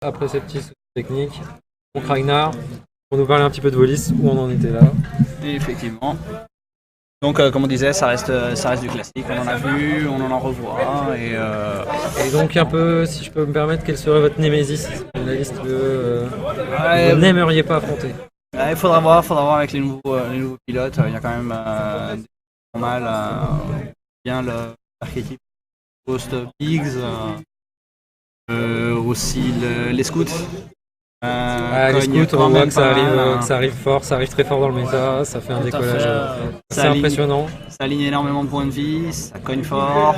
après ces petits soucis techniques. Donc Ragnar, pour nous parler un petit peu de vos listes, où on en était là. Et effectivement. Donc comme on disait, ça reste du classique, on en a vu, on en revoit. Et donc un peu, si je peux me permettre, quelle serait votre némésis, la liste que vous n'aimeriez pas affronter? Il faudra voir avec les nouveaux pilotes, il y a quand même pas mal bien l'archétype Ghost Pigs, aussi les scouts. Les scouts, on voit que ça arrive fort, ça arrive très fort dans le méta, ça fait un décollage assez impressionnant. Ça aligne énormément de points de vie, ça cogne fort.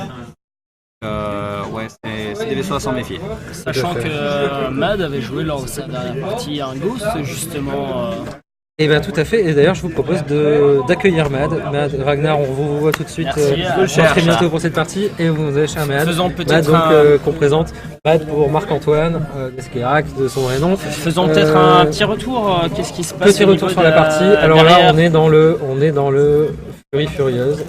Ouais, c'est des vaisseaux à s'en méfier. Sachant que Mad avait joué lors de sa dernière partie un Ghost, justement. Et bien tout à fait, et d'ailleurs je vous propose d'accueillir Mad. Ragnar, on vous voit tout de suite très bientôt pour cette partie, et vous allez chez Mad. Faisons peut-être qu'on présente Mad pour Marc-Antoine, d'Esquirac, de son vrai nom. Faisons peut-être un petit retour, qu'est-ce qui se passe? Petit retour sur la partie, alors là on est dans le Furie Furieuse.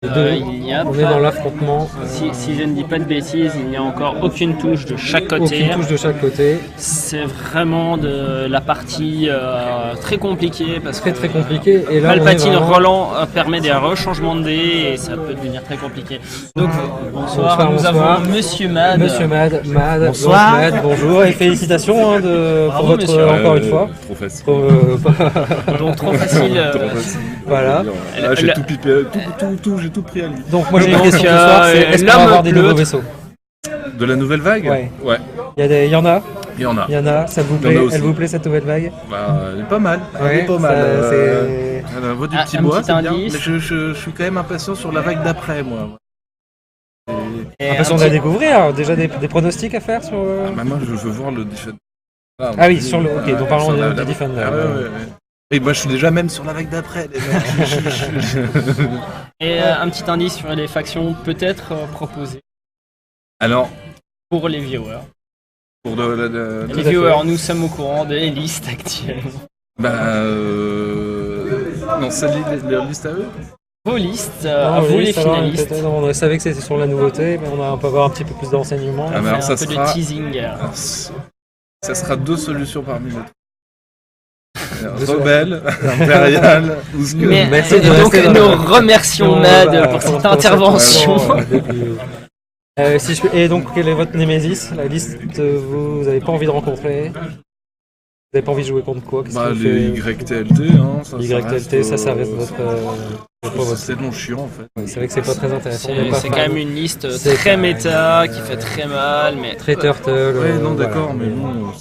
On est dans l'affrontement. Si je ne dis pas de bêtises, il n'y a encore aucune touche de chaque côté. C'est vraiment de la partie très compliquée parce que très compliqué. Et là, Palpatine Roland permet des rechangements de dés et ça peut devenir très compliqué. Donc bonsoir. Nous avons Monsieur Mad. Monsieur Mad. Bonsoir. Mad, bonjour et félicitations pour votre monsieur. Encore une fois. Trop facile. Donc trop facile. Voilà. J'ai tout pipé, j'ai tout pris à lui. Donc moi j'ai une question ce soir, c'est est-ce qu'on va avoir des nouveaux vaisseaux? De la nouvelle vague? Ouais. Il y en a. Il y en a. Ça vous plaît? Elle vous plaît cette nouvelle vague? Bah, elle est pas mal. Elle est pas mal. Elle vaut du petit bois, c'est bien. Mais je suis quand même impatient sur la vague d'après, moi. Impatient de la découvrir. Déjà des pronostics à faire sur. Bah moi je veux voir le Defender. Ah oui, sur le. Ok, donc parlons du Defender. Et moi je suis déjà même sur la vague d'après. Et un petit indice sur les factions peut-être proposées. Alors pour les viewers. Pour les viewers, nous sommes au courant des listes actuellement. Bah non, c'est leur liste à eux. Vos listes, vous les finalistes. On savait que c'était sur la nouveauté, mais on peut avoir un petit peu plus d'enseignements. On va faire un peu de teasing. Ça sera deux solutions parmi les Rebelle, Impérial ou ce que. Donc nous remercions Mad pour cette intervention. Et donc quel est votre némésis? La liste vous n'avez pas envie de rencontrer? Vous n'avez pas envie de jouer contre quoi? Les YTLT, hein, YTLT, ça reste votre. C'est long chiant en fait. C'est vrai que c'est pas très intéressant. C'est quand même une liste très méta qui fait très mal, mais. Très turtle. Ouais, non, d'accord, mais bon.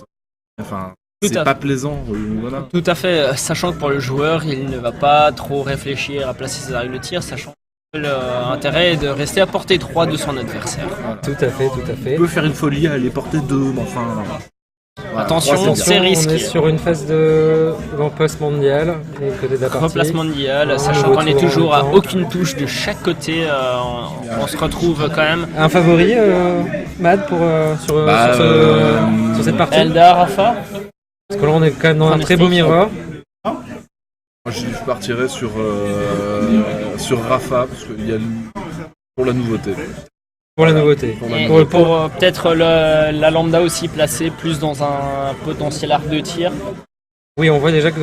Enfin. C'est pas plaisant, voilà. Tout à fait, sachant que pour le joueur, il ne va pas trop réfléchir à placer ses armes de tir, sachant que l'intérêt est de rester à portée 3 de son adversaire. Voilà. Tout à fait. On peut faire une folie à aller porter 2, mais enfin... Voilà. Attention, c'est risqué. On est sur une phase de remplace mondial, côté de la partie. Remplace mondial, sachant qu'on est toujours à aucune touche de chaque côté, on se retrouve quand même. Un favori, Mad, sur cette partie? Eldar, Rafa? Parce que là on est quand même dans un très beau miroir. Moi je partirais sur Rafa parce qu'il y a pour la nouveauté. Pour la nouveauté. Pour peut-être la lambda aussi placée plus dans un potentiel arc de tir. Oui, on voit déjà que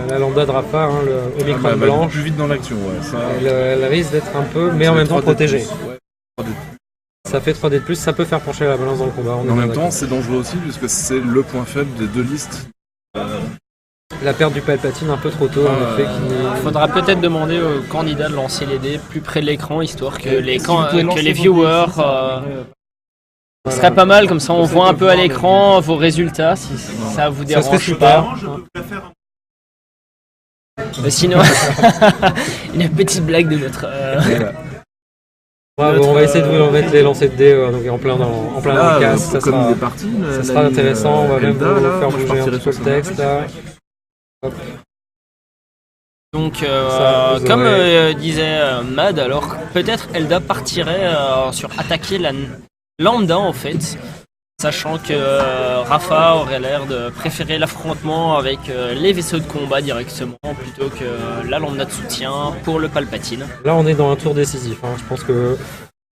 la lambda de Rafa, le Omicron blanche, plus vite dans l'action. Ouais, elle risque d'être un peu, mais en même temps protégée. Ça fait 3D de plus, ça peut faire pencher la balance dans le combat. En même temps, c'est dangereux aussi puisque c'est le point faible des deux listes. La perte du Palpatine un peu trop tôt, en effet. Il faudra peut-être demander aux candidats de lancer les dés plus près de l'écran, histoire que les viewers... Ce serait pas mal, comme ça on voit un peu à l'écran vos résultats, si ça vous dérange pas. Sinon, une petite blague de notre... on va essayer de vous mettre les lancers de dés donc en plein dans le casse, ça sera intéressant, on va même vous faire bouger un petit peu le texte là. Hop. Donc comme disait Mad, alors peut-être Elda partirait sur attaquer la lambda en fait, sachant que Rafa aurait l'air de préférer l'affrontement avec les vaisseaux de combat directement plutôt que la lambda de soutien pour le Palpatine. Là on est dans un tour décisif, je pense que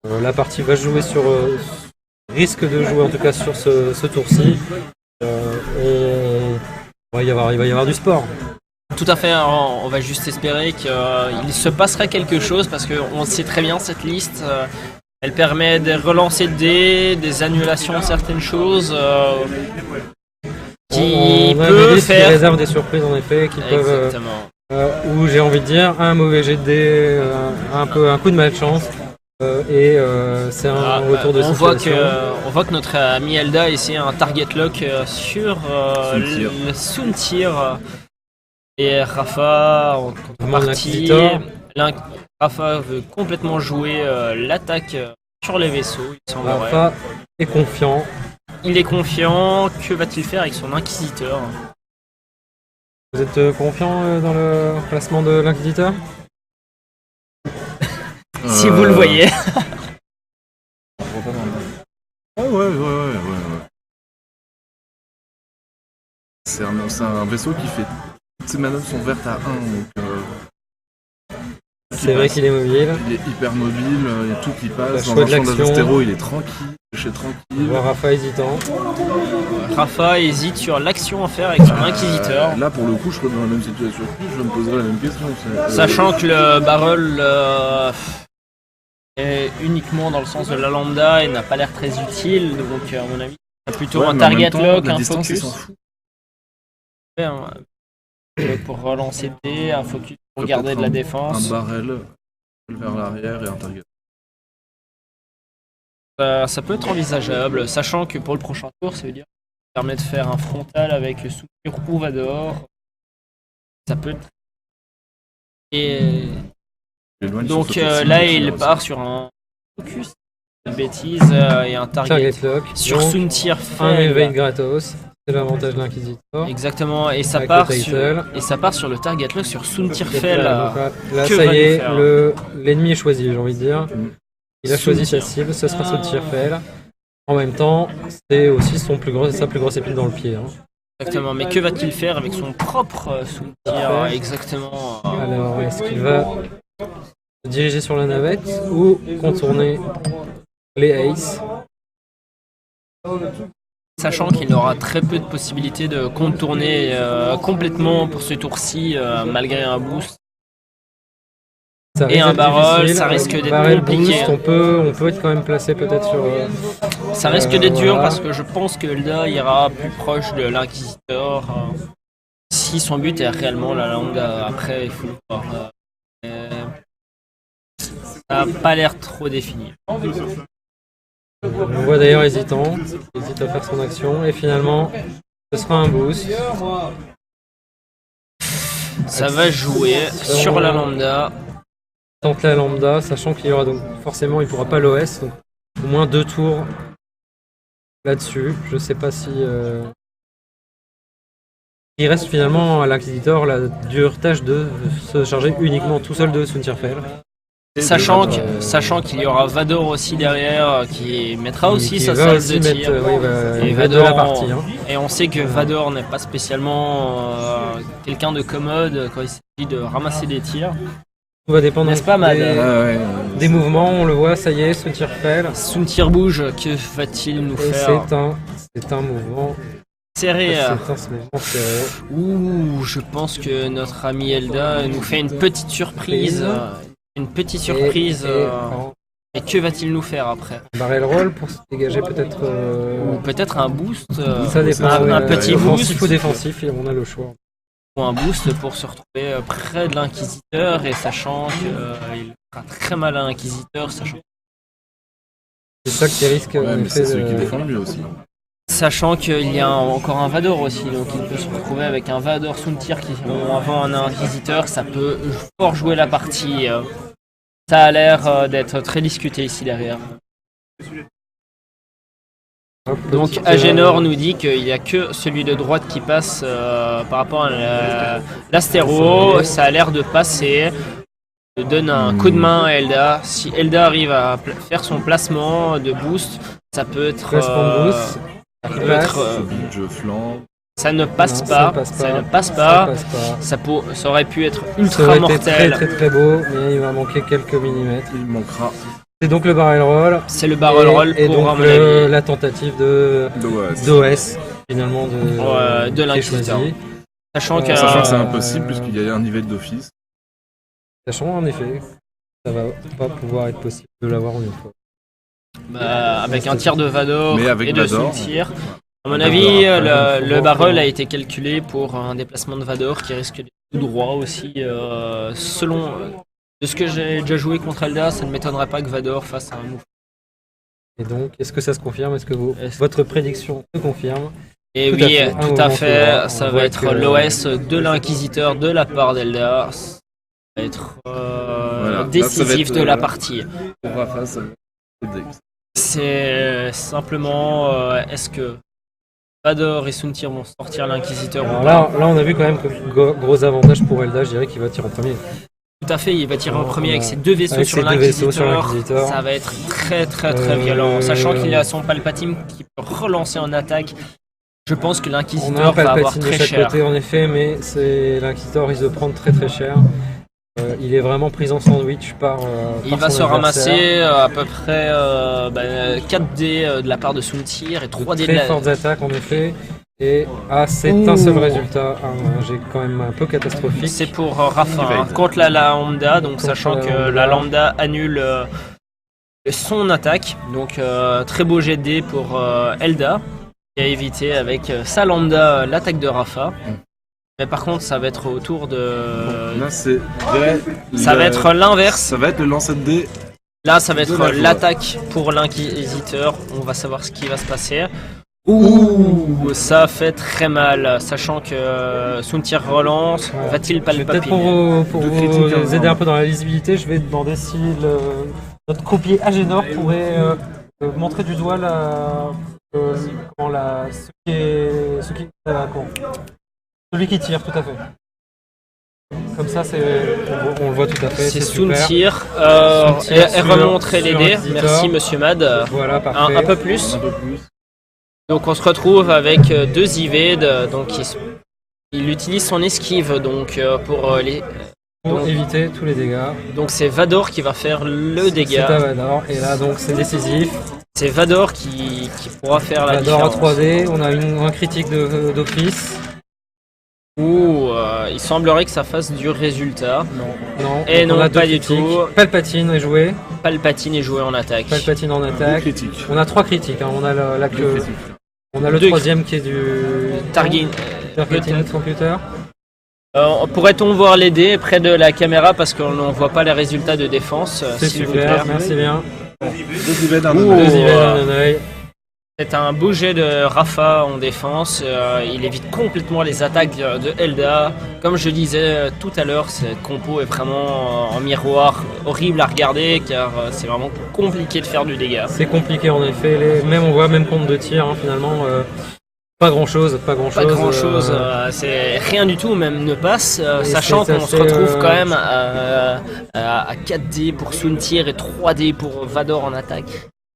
la partie va se jouer sur risque de jouer en tout cas sur ce tour-ci. Et il va y avoir du sport. Tout à fait, on va juste espérer qu'il se passerait quelque chose parce qu'on sait très bien cette liste. Elle permet de relancer des annulations de certaines choses. Qui peut faire. Qui réserve des surprises en effet, qui peuvent. Où j'ai envie de dire un mauvais jet de dés, un coup de malchance. C'est un retour de situation. On voit que notre ami Elda a essayé un target lock sur le Soontir. Et Rafa en contrepartie. Rafa veut complètement jouer l'attaque sur les vaisseaux. Rafa est confiant. Il est confiant. Que va-t-il faire avec son Inquisiteur? Vous êtes confiant dans le placement de l'Inquisiteur? Si vous le voyez. Ouais. C'est un vaisseau qui fait... Toutes ses manœuvres sont vertes à 1, donc... C'est vrai qu'il est mobile. Il est hyper mobile, il y a tout qui passe. Dans le champ d'Azostero, il est tranquille, tranquille. On voit Rafa hésitant. Rafa hésite sur l'action à faire avec son Inquisiteur. Là, pour le coup, je serais dans la même situation que lui, je me poserais la même question. Sachant que le barrel est uniquement dans le sens de la lambda et n'a pas l'air très utile, donc à mon avis, c'est plutôt un target lock, un focus. Pour relancer D, un focus pour garder de la défense. Un barrel vers l'arrière et un target. Ça peut être envisageable, sachant que pour le prochain tour, ça veut dire que ça permet de faire un frontal avec le Soontir ou Vador. Ça peut être... Et donc là, il part sur un focus, une bêtise, et un target lock. Sur Soontir un evade gratos. C'est l'avantage de l'Inquisitor. Exactement, et ça part sur le target lock sur Soontir Fel. Là, ça y est, l'ennemi est choisi, j'ai envie de dire. Il a choisi sa cible, ce sera Soontir Fel. En même temps, c'est aussi sa plus grosse épine dans le pied. Hein. Exactement, mais que va-t-il faire avec son propre Soontir? Exactement. Alors, est-ce qu'il va se diriger sur la navette ou contourner les Aces? Sachant qu'il aura très peu de possibilités de contourner complètement pour ce tour-ci, malgré un boost. Et un barrel, ça risque d'être compliqué. Boost, on peut être quand même placé peut-être sur... ça risque d'être dur parce que je pense que Elda ira plus proche de l'Inquisiteur. Si son but est réellement la lambda, après il faut le voir. Ça n'a pas l'air trop défini. On voit d'ailleurs hésitant, il hésite à faire son action et finalement ce sera un boost. Ça va jouer sur la lambda. Tente la lambda, sachant qu'il y aura donc forcément il pourra pas l'OS, donc au moins 2 tours là-dessus. Je sais pas si il reste finalement à l'Inquisitor la dure tâche de se charger uniquement tout seul de Soontir Fel. Sachant qu'il y aura Vador aussi derrière qui mettra aussi sa salle de tir. Et Vador la partie. Hein. Et on sait que Vador n'est pas spécialement quelqu'un de commode quand il s'agit de ramasser des tirs. Tout va dépendre n'est-ce pas, Mad des mouvements, on le voit, ça y est, Soontir Fel. Soontir bouge, que va-t-il nous faire? C'est un mouvement serré. C'est un mouvement serré. Ouh, je pense que notre ami Elda nous fait une petite surprise. Une petite surprise. Et que va-t-il nous faire après? Barrel roll pour se dégager peut-être. Ou peut-être un boost. Ça dépend. Un petit boost. Offensif ou défensif, on a le choix. Ou un boost pour se retrouver près de l'Inquisiteur et sachant qu'il fera très mal à l'Inquisiteur. C'est ça qui risque. Mais c'est celui qui défend lui aussi. Sachant qu'il y a encore un Vador aussi, donc il peut se retrouver avec un Vador Soontir qui avant un Inquisiteur, ça peut fort jouer la partie. Ça a l'air d'être très discuté ici derrière. Donc Agénor nous dit qu'il n'y a que celui de droite qui passe par rapport à l'Astéro, ça a l'air de passer. Je donne un coup de main à Elda. Si Elda arrive à faire son placement de boost, ça peut être... Ça ne passe pas. Ça aurait pu être ultra mortel. Très beau, mais il va manquer quelques millimètres. Il manquera C'est donc le barrel roll. C'est le barrel roll et pour, donc à mon avis, la tentative d'OS, finalement, de qui est l'inquisiteur. choisie. Sachant que Sachant que c'est impossible puisqu'il y a un niveau d'office. Sachant, en effet, ça va pas pouvoir être possible de l'avoir en une fois. avec un tir de Vador Mais avec et de Vador, Soultir. À mon Vador, avis, après, le barrel a été calculé pour un déplacement de Vador qui risque d'être tout droit aussi. Selon de ce que j'ai déjà joué contre Elda, ça ne m'étonnerait pas que Vador fasse un move. Et donc, est-ce que ça se confirme? Est-ce que votre prédiction se confirme? Et Tout oui, à fait. tout à fait, On ça voit va être que- l'OS de l'Inquisiteur de la part d'Elda. Ça va être Voilà. Là, décisif ça va être, de la partie. Pour Rafa, ça va être C'est simplement, est-ce que Vador et Soontir vont sortir l'Inquisiteur ou Alors pas? là, on a vu quand même que gros avantage pour Elda, je dirais qu'il va tirer en premier. Tout à fait, il va tirer en premier avec Ouais. ses deux vaisseaux Avec sur ses deux vaisseaux sur l'Inquisiteur. l'Inquisiteur. Ça va être très violent. Sachant qu'il a son Palpatine qui peut relancer en attaque. Je pense que On a un l'Inquisiteur va avoir Palpatine de très chaque cher. côté, en effet, mais l'Inquisiteur risque de prendre très cher. Il est vraiment pris en sandwich par. Il par va son se adversaire. ramasser à peu près 4D de la part de Soontir et 3D de Très la... fortes attaques, en effet. Et c'est un seul résultat. J'ai quand même un peu catastrophique. C'est pour Rafa hein, contre la Lambda, donc Contre sachant la que Lambda. la Lambda annule son attaque. Donc très beau jet de dés pour Elda, qui a évité avec sa Lambda l'attaque de Rafa. Mais par contre, ça va être au tour de... Là, c'est. Ça va être l'inverse. Ça va être le lancer de dés. Là, ça va être De la joie. l'attaque pour l'Inquisiteur. On va savoir ce qui va se passer. Ouh, ça fait très mal, sachant que Soontir relance. Ouais. Va-t-il pas le Peut-être papiller pour Deux vous critiques, hein, aider un peu dans la lisibilité, je vais demander si notre croupier Agénor pourrait montrer du doigt celui qui tire, tout à fait. Comme ça, on le voit tout à fait. C'est super. Soontir. Soontir Et sur- remontrer les sur dés. Inquisitor. Merci, monsieur Mad. Voilà, parfait. Un peu plus. Un peu plus. Donc on se retrouve avec deux evades. Donc il utilise son esquive donc pour les. Pour donc- éviter tous les dégâts. Donc c'est Vador qui va faire le C'est dégât. à Vador. Et là, donc, c'est décisif. C'est Vador qui pourra faire la Vador à différence. 3D. On a un critique d'office. Ouh, il semblerait que ça fasse du résultat. Non. Et donc on non, a deux pas du critiques. tout. Palpatine est joué. Palpatine est joué en attaque. Palpatine en Deux attaque. critiques. On a 3 critiques. On a Deux critiques. on a le Deux troisième qui est du Targeting. Targeting Computer. Pourrait-on voir les dés près de la caméra parce qu'on ne voit pas les résultats de défense C'est s'il vous super, plaît. merci bien. Deux evades, un Ouh. evade. Deux evades, un œil. C'est un beau jet de Rafa en défense. Il évite complètement les attaques de Elda. Comme je disais tout à l'heure, cette compo est vraiment en miroir horrible à regarder car c'est vraiment compliqué de faire du dégât. C'est compliqué en effet. Même on voit même compte de tir finalement. Pas grand chose. Pas grand chose, c'est rien du tout, même ne passe, Et sachant c'est qu'on se assez, retrouve quand même à 4D pour Soontir et 3D pour Vador en attaque.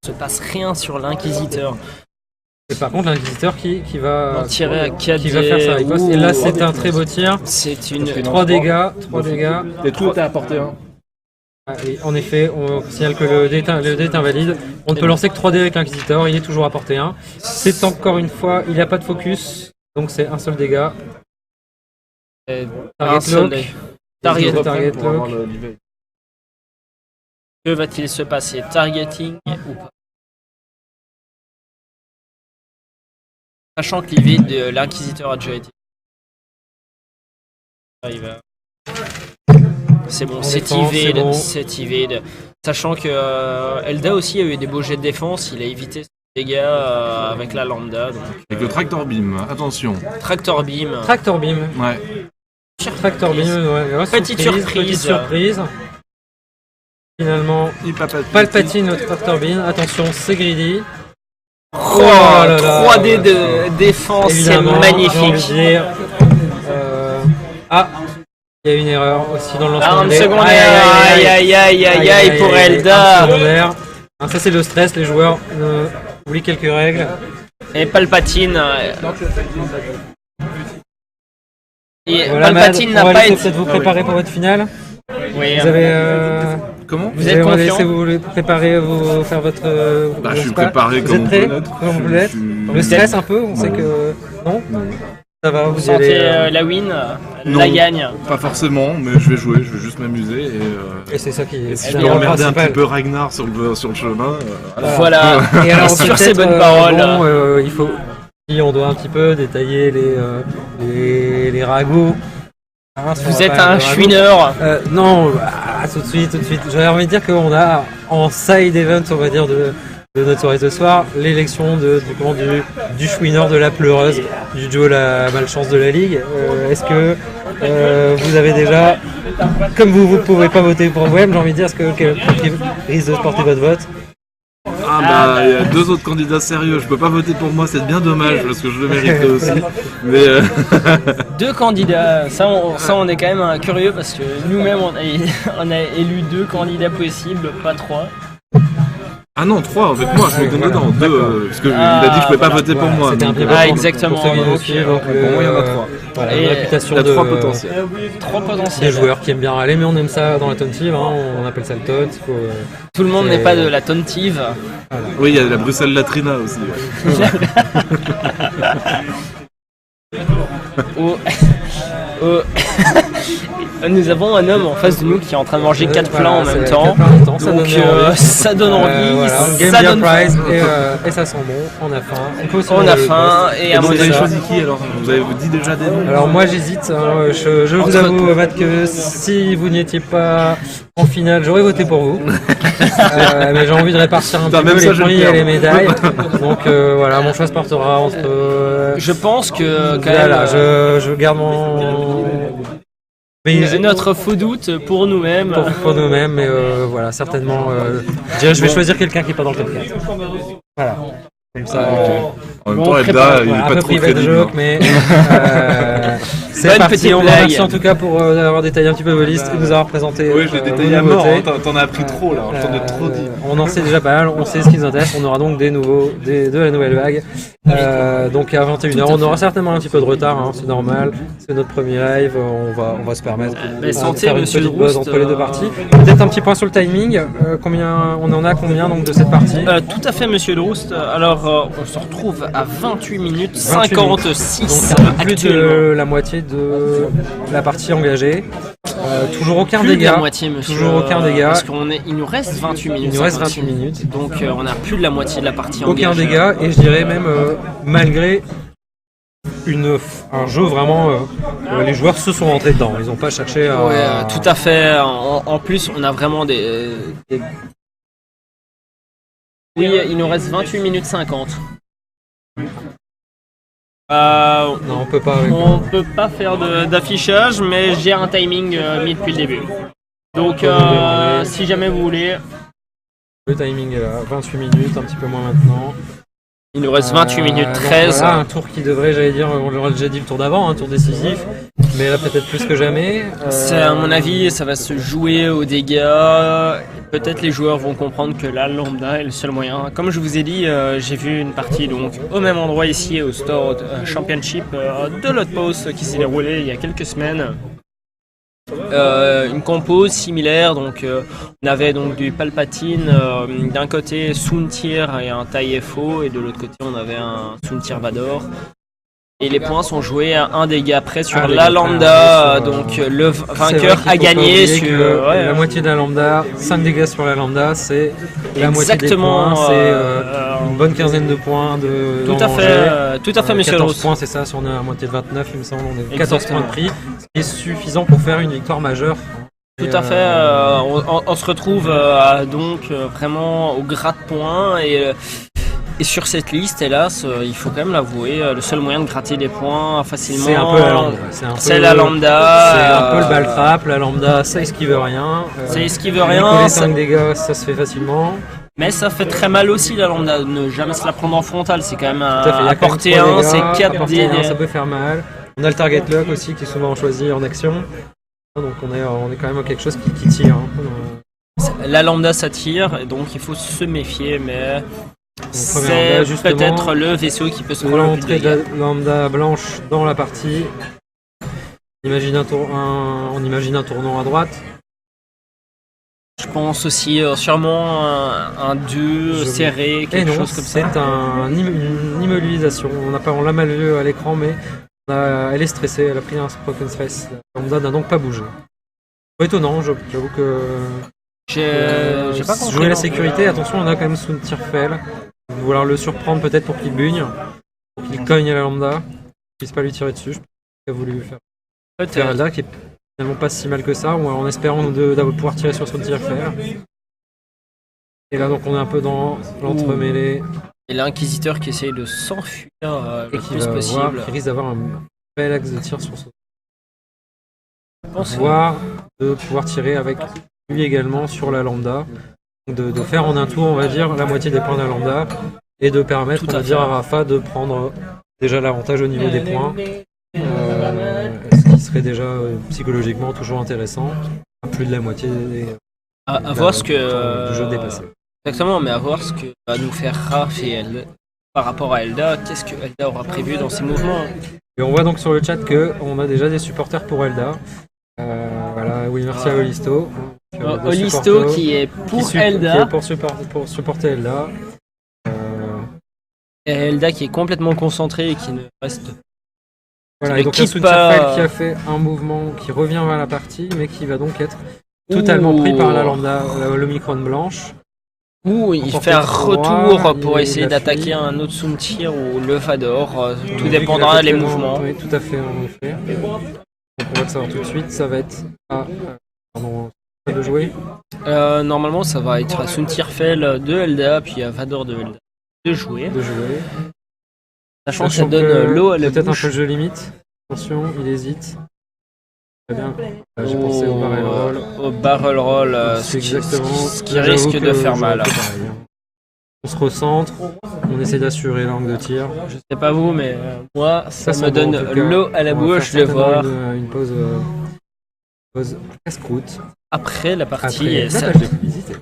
Il ne se passe rien sur l'Inquisiteur. Et par contre l'inquisiteur qui va En tirer à 4D. qui va faire sa riposte. Et là c'est un très beau tir. C'est une. 3 dégâts. 3 dégâts. Et tout était à portée 1. Ah, et en effet, on signale que le dé est invalide. On ne peut lancer que 3 dés avec l'inquisiteur. Il est toujours à portée 1. C'est encore une fois, il n'y a pas de focus. Donc c'est un seul dégât. Un Target seul lock. dé. Target. Target lock. Que va-t-il se passer? Targeting ou pas? Sachant que l'evade de l'Inquisiteur a déjà été. Il va. C'est bon, On c'est défend, c'est evade, bon. c'est evade. Sachant que Elda aussi a eu des beaux jets de défense, il a évité ses dégâts avec la Lambda. Donc, Avec le tractor beam, attention. Tractor Beam. Tractor beam. Ouais. Tractor beam. Ouais, Petite surprise. Petite surprise. Finalement, Il Palpatine le tractor beam. Attention, c'est greedy. Oh, là là. 3D de défense, c'est Évidemment, j'ai envie de magnifique. dire. Ah, il y a une erreur aussi dans le lancement. Arme de dés. secondaire, aïe aïe aïe aïe pour arme Elda. secondaire. Ah, ça c'est le stress, les joueurs oublient quelques règles. Et Palpatine. Et Voilà, Palpatine Mad, n'a on va pas laisser été. peut-être vous préparer pour votre finale. Oui, Vous avez Comment? Vous êtes confiant? Vous voulez préparer, faire votre. Je suis spa. préparé Vous comme êtes on prêt peut l'être. Comme vous l'êtes. Le stress un peu, on sait que. Non. Ça va, Vous vous y sentez allez. la win, Non. la gagne? Pas forcément, mais je vais jouer, je vais juste m'amuser Et c'est ça qui est. et si je finalement peux le emmerder un principal. petit peu Ragnar sur le chemin, Voilà. Et alors, sur ces peut-être, bonnes paroles. il faut. Si on doit un petit peu détailler les ragots. Hein, Vous sur êtes la un page de ragots. chouineur. Non, tout de suite. J'avais envie de dire qu'on a en side event, on va dire, de notre soirée ce soir, l'élection du chouineur, de la pleureuse, du duo la malchance de la ligue. Est-ce que vous avez déjà, comme vous pouvez pas voter pour vous-même, j'ai envie de dire, est-ce que quelqu'un risque de porter votre vote? il y a 2 autres candidats sérieux, je peux pas voter pour moi, c'est bien dommage parce que je le mériterais aussi. Mais 2 candidats, ça on est quand même curieux parce que nous-mêmes on a élu 2 candidats possibles, pas 3. ah non, 3 avec moi, je me donne voilà, dedans, 2 parce que il a dit que je pouvais pas voter pour moi. C'était un donc, pied Ah, pour- exactement. Pour ceux qui nous Donc, suivent, pour moi, il y en a 3. Voilà, Et une réputation Il y a de 3 potentiels. 3 des potentiels. joueurs qui aiment bien râler, mais on aime ça dans la tontive, hein, on appelle ça le tot. Il faut, Tout le monde C'est- n'est pas de la tontive. Oui, il y a la Bruxelles Latrina aussi. Oh. Oh. Nous avons un homme en face de nous qui est en train de manger 4 plats en même temps. Ça Donc donne ça donne envie, voilà, on game ça bien donne prize et ça sent bon, on a faim. On peut aussi on manger a le faim poste. et à Vous manger avez ça. choisi qui alors? Vous avez dit déjà des noms? Alors moi j'hésite, hein, je vous avoue Matt que si vous n'étiez pas en finale j'aurais voté pour vous. Mais j'ai envie de répartir un Putain, petit peu même ça, les je vais prix le et les perdre. médailles. Donc voilà, mon choix se portera entre... Je pense que quand voilà, même je garde mon... Mais j'ai notre faux doute pour nous-mêmes. pour nous-mêmes, mais voilà, certainement... je dirais, je vais choisir quelqu'un qui n'est pas dans le top 4. Voilà. Comme ça... En même Bon, temps, Elda, prépare- il est Voilà, un pas peu trop privé de crédible. joke, mais c'est Bonne parti. petite On vous blague. remercie en tout cas pour avoir détaillé un petit peu vos listes et nous avoir présenté. Oui, je l'ai vos détaillé à mort, nouveautés. hein, t'en as appris trop là, je t'en ai trop dit. On en sait déjà pas mal, on sait ce qui nous intéresse. On aura donc de la nouvelle vague. Donc à 21h, on aura certainement un petit peu de retard, hein, c'est normal. C'est notre premier live, on va se permettre Mais de santé, faire une monsieur petite buzz Droust, entre les deux parties. Peut-être un petit point sur le timing. Combien on en a combien donc de cette partie? Tout à fait, monsieur Droust. Alors, on se retrouve à 28 minutes 28 56 Donc un peu plus actuellement. de la moitié de la partie engagée. Toujours aucun Plus de dégât. la moitié, monsieur. Toujours aucun dégât. Parce il nous reste 28 minutes. Il nous reste 56. 28 minutes. Donc, on a plus de la moitié de la partie Aucun engagée. dégât et je dirais même malgré un jeu vraiment les joueurs se sont rentrés dedans, ils n'ont pas cherché à... Ouais, tout à fait. En plus, on a vraiment des... Oui, il nous reste 28 minutes 50. Non, on peut pas avec... On peut pas faire d'affichage, mais j'ai un timing mis depuis le début. Donc, si jamais vous voulez, Le timing est là, 28 minutes, un petit peu moins maintenant. il nous reste 28 minutes Donc 13. voilà, un tour qui devrait, j'allais dire, on l'aurait déjà dit le tour d'avant, un tour décisif, mais là peut-être plus que jamais. C'est, à mon avis, ça va se jouer aux dégâts. Peut-être les joueurs vont comprendre que la lambda est le seul moyen. Comme je vous ai dit, j'ai vu une partie donc au même endroit ici au Store Championship de l'Outpost qui s'est déroulé il y a quelques semaines. Une compo similaire, donc on avait donc du Palpatine, d'un côté Soontir et un TIE FO, et de l'autre côté on avait un Soontir Vador. Et les points sont joués à un dégât près sur Un la dégât lambda, près, sur, donc le C'est vainqueur vrai qu'il a faut pas gagné oublier sur que ouais, la moitié de la lambda, 5 dégâts sur la lambda, c'est la moitié des exactement. points, c'est une bonne quinzaine de poinns de tout à fait, monsieur 14 Rose. points, c'est ça, si on est à moitié de 29, il me semble, on est 14 Exactement. points de prix, ce qui est suffisant pour faire une victoire majeure. Tout Et, à fait, on se retrouve donc vraiment au gras de points et sur cette liste, hélas, il faut quand même l'avouer, le seul moyen de gratter des points facilement, c'est un peu la lambda. c'est la lambda. C'est un peu le ball trap, la lambda, ça esquive rien. Ça esquive Lui rien, coller ça- 5 dégâts, ça se fait facilement. mais ça fait très mal aussi la lambda, ne jamais se la prendre en frontal, c'est quand même Tout à fait, il y a à quand même portée 3 1, dégâts, c'est à 4 portée dés. 1, ça peut faire mal. On a le target lock aussi qui est souvent choisi en action. Donc on est quand même à quelque chose qui tire. Hein. La lambda s'attire, et donc il faut se méfier, mais première c'est lambda, justement, peut-être le vaisseau qui peut se prendre le plus de L'entrée de dégâts. la lambda blanche dans la partie. On imagine un tournant à droite. Je pense aussi sûrement un 2 Je- serré, Et quelque non, chose comme ça. c'est une immobilisation. On l'a mal vu à l'écran, mais elle est stressée, elle a pris un broken stress. La lambda n'a donc pas bougé. Étonnant, j'avoue que J'ai pas compris. jouer la non. sécurité, attention, on a quand même Sun Tirfel. Vouloir le surprendre peut-être pour qu'il bugne, pour qu'il cogne à la lambda, qu'il puisse pas lui tirer dessus. Je pense qu'il a voulu faire Peut-être. Elda, qui est finalement pas si mal que ça, en espérant de pouvoir tirer sur Sun Tirfel. Et là, donc, on est un peu dans l'entremêlée. Et l'inquisiteur qui essaye de s'enfuir Et le qui plus possible. qui risque d'avoir un bel axe de tir sur son. Je pense. Voire de pouvoir tirer avec lui également sur la lambda. Donc de faire en un tour, on va dire, la moitié des points de la lambda. Et de permettre, Tout on à va dire, fait. à Rafa de prendre déjà l'avantage au niveau des points. Ce qui serait déjà psychologiquement toujours intéressant. À plus de la moitié À voir ce du jeu que. dépassé. Exactement, mais à voir ce que va nous faire Raph et Elda par rapport à Elda. Qu'est-ce que Elda aura prévu dans ses mouvements? Et on voit donc sur le chat qu'on a déjà des supporters pour Elda. Voilà, oui, merci à Olisto. Donc, des Olisto supporters qui est pour qui Elda. est pour supporter Elda. Et Elda qui est complètement concentré et qui ne reste. Voilà, Ne et donc un quitte Sun pas- Tirfel qui a fait un mouvement qui revient vers la partie, mais qui va donc être totalement pris par la lambda, l'Omicron blanche. Ou il Emporté fait un droit, retour pour il essayer a d'attaquer fui. un autre Soumtir ou le Vador. Tout Vu qu'il dépendra a des totalement- mouvements. Oui, tout à fait, en effet. Donc on va le savoir tout de suite, ça va être à... pardon, de jouer. Normalement, ça va être à Soumtirfel de Elda, puis à Vador de Elda de jouer. Sachant que ça donne l'eau à la peut-être un bouche. peu de jeu limite. Attention, il hésite. Très bien. J'ai pensé au barrel roll. Au barrel roll, C'est exactement ce qui là, j'avoue risque que de faire j'aurais mal. fait pareil, hein. On se recentre, on essaie d'assurer l'angle de tir. Je sais pas vous, mais moi, ça sent me bon, donne en tout cas. l'eau à la On va bouche faire de certainement voir une pause casse-croûte. après la partie. Après, et ça- là, j'ai hésité.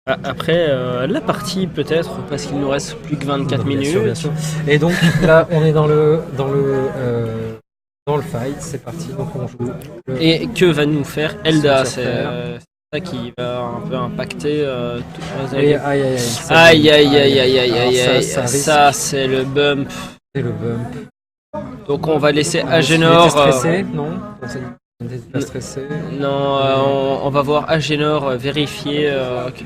après la partie, peut-être, parce qu'il nous reste plus que 24 Non, bien minutes. sûr, bien sûr. Et donc là, on est dans le fight, c'est parti. Donc on joue. Et que va nous faire Elda? Son C'est faire. ça qui va un peu impacter toutes les Et alliés. aïe aïe aïe. Aïe aïe aïe aïe aïe Alors aïe aïe. ça risque. Ça, c'est le bump. C'est le bump. Donc on va laisser Il était Agénor. stressé, non? On n'était pas stressé. Non, on va voir Agénor vérifier que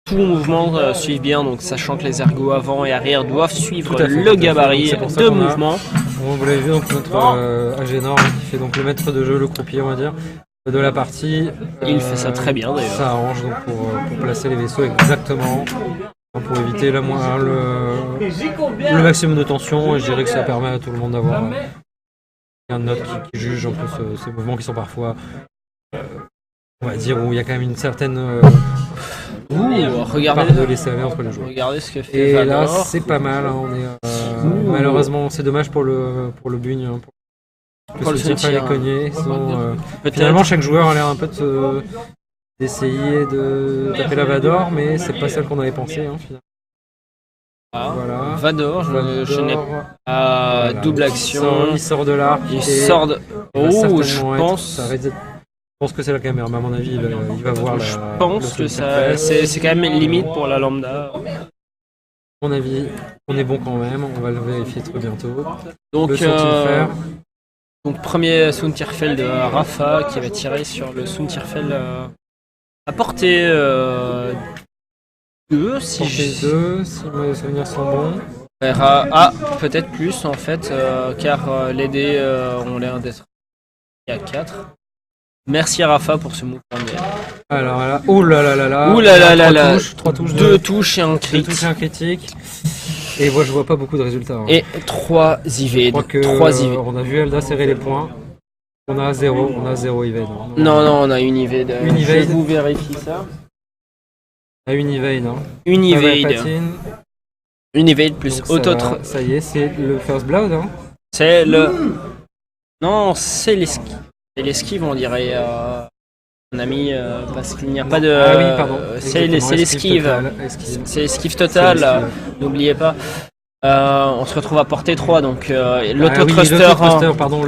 tout mouvement suive bien, donc sachant que les ergots avant et arrière doivent suivre Tout à fait, le tout à fait. gabarit C'est pour ça de qu'on a- mouvement. Bon, vous l'avez vu, donc notre Agénor qui fait donc le maître de jeu, le croupier, on va dire, de la partie. Il fait ça très bien, d'ailleurs. Ça arrange donc pour placer les vaisseaux exactement. Pour éviter le maximum de tension. Et je dirais que ça permet à tout le monde d'avoir un note qui juge un peu ces mouvements qui sont parfois, on va dire, où il y a quand même une certaine part Regardez, de laisser aller entre les joueurs. regardez ce que fait Et là, Vador. c'est pas mal. Hein, on est, malheureusement, c'est dommage pour le bugne. Hein, Pour le se dire pas les soutien. cogner. Sinon, Peut-être. finalement, chaque joueur a l'air un peu d'essayer de taper la Vador, mais c'est pas celle qu'on avait pensé. Hein, finalement. Voilà. Vador, je n'ai Vador, pas voilà. double action. Il sort de l'arc. Il et sort de. il va Oh, certainement je être- pense. ça risque d'être- Je pense que c'est la caméra, mais à mon avis, il va voir Je la. pense le que truc ça, après. c'est quand même limite pour la lambda. À mon avis, on est bon quand même. On va le vérifier très bientôt. Donc, Le sont-ils faire donc premier Soumtirfel de Rafa qui va tirer sur le Soumtirfel à portée 2 si Portée je 2, si mes souvenirs sont bons. Ah, peut-être plus en fait, car les dés ont l'air d'être à 4. Merci à Rafa pour ce move. Alors là, oh là là là là. Ouh là là là là. 3 touches, Deux touches et un deux crit. touches et un critique. Et moi, je vois pas beaucoup de résultats. Hein. Et 3 je evades. crois que 3 evades. on a vu Elda serrer les points. On a 0 evade. Hein. Non, on a une evade. Une evade. Je vous vérifie ça. On a une evade. Hein. Une Pas mal evade. patine. Une evade plus Donc ça auto. va, ça y est, c'est le first blood. Hein. C'est le. Non, c'est l'esquive. C'est l'esquive, on dirait. Mon ami, parce qu'il n'y a pas de. Ah oui, pardon. C'est Exactement, l'esquive. totale, esquive. C'est l'esquive C'est totale, l'esquive. n'oubliez pas. On se retrouve à portée 3, donc l'autothruster,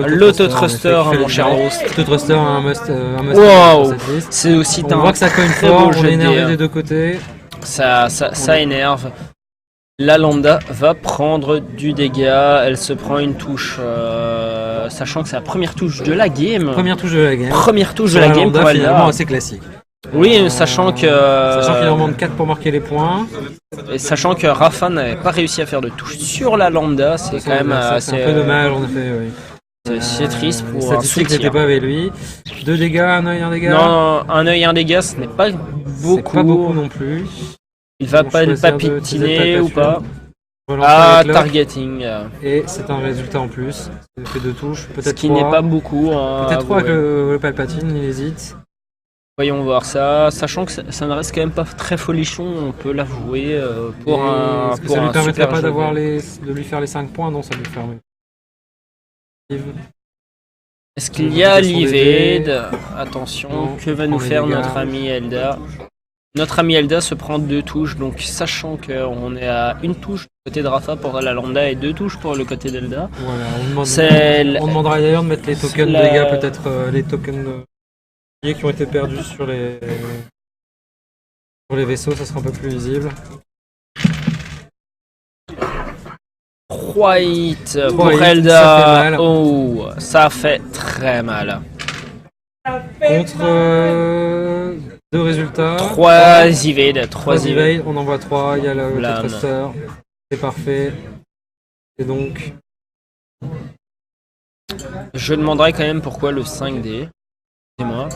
l'autothruster, mon cher Roust. L'autothruster, un must Wow. sur cette liste. C'est aussi On voit que ça cogne très fort, beau on jeu est de énervé dés. des deux côtés. Ça énerve. La lambda va prendre du dégât, elle se prend une touche, sachant que c'est la première touche de la game. Première touche de la game. Première touche de Sur la la game lambda, pour finalement Elda. assez classique. Oui, sachant que Sachant qu'il en manque 4 pour marquer les points. et sachant que Rafa n'avait pas réussi à faire de touche sur la lambda, c'est quand même C'est un peu dommage en effet. Oui. c'est triste Les pour un statistiques soutien. n'étaient pas avec lui. 2 dégâts, un œil, un dégât. Non, un œil, un dégât, ce n'est pas C'est beaucoup. pas beaucoup non plus. Il va Bon, pas choisir de papitiner ou utiliser pas. Relancer Ah, avec l'off. targeting. Et c'est un résultat en plus. Il fait 2 touches, Ce peut-être qui 3. n'est pas beaucoup. Hein, Peut-être 3 avec avouez. le Palpatine, il hésite. Voyons voir ça, sachant que ça ne reste quand même pas très folichon, on peut l'avouer pour un Est-ce que pour ça lui un permettrait super pas jeu. d'avoir de lui faire les 5 points? Non, ça lui permet. Est-ce qu'il y a Question des l'evade? Attention, Non, que va on nous prend les faire dégâts. notre ami Elda? Notre ami Elda se prend 2 touches, donc sachant qu'on est à une touche du côté de Rafa pour la lambda et 2 touches pour le côté d'Elda. Voilà, C'est on demandera d'ailleurs de mettre les tokens de la- dégâts, peut-être les tokens qui ont été perdus sur les vaisseaux, ça sera un peu plus visible. 3 hits pour Trois hits, Elda. ça fait mal. Oh, ça fait très mal. Contre 2 résultats. 3 evade, 3 3 evade. evade, on en voit 3, il y a le Blâme. thruster, c'est parfait. Et donc, Je demanderai quand même pourquoi le 5D. C'est moi.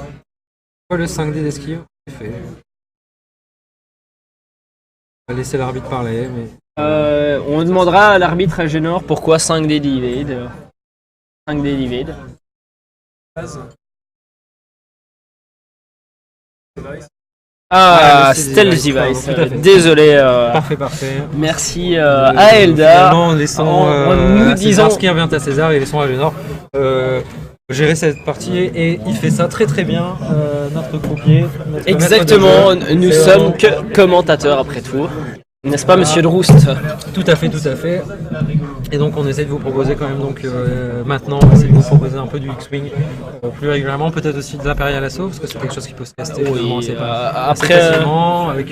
quoi le 5D d'esquive? C'est fait. On va laisser l'arbitre parler, mais On demandera à l'arbitre Agenor pourquoi 5D d'evade. 5D d'evade. Ah, le Stealth Stealth Device. Device, tout à fait. Désolé. parfait. Merci à Elda. Finalement, laissons en nous à disant- César ce qui revient à César et laissons à Génor gérer cette partie et il fait ça très très bien, notre croupier. notre Exactement, maître de jeu. nous C'est sommes vraiment- que commentateurs après tout. N'est-ce pas, monsieur de Roust? Tout à fait. Et donc on essaie de vous proposer quand même maintenant, on essaie de vous proposer un peu du X-Wing plus régulièrement, peut-être aussi de l'Imperial Assault parce que c'est quelque chose qui peut se caster finalement assez après, facilement avec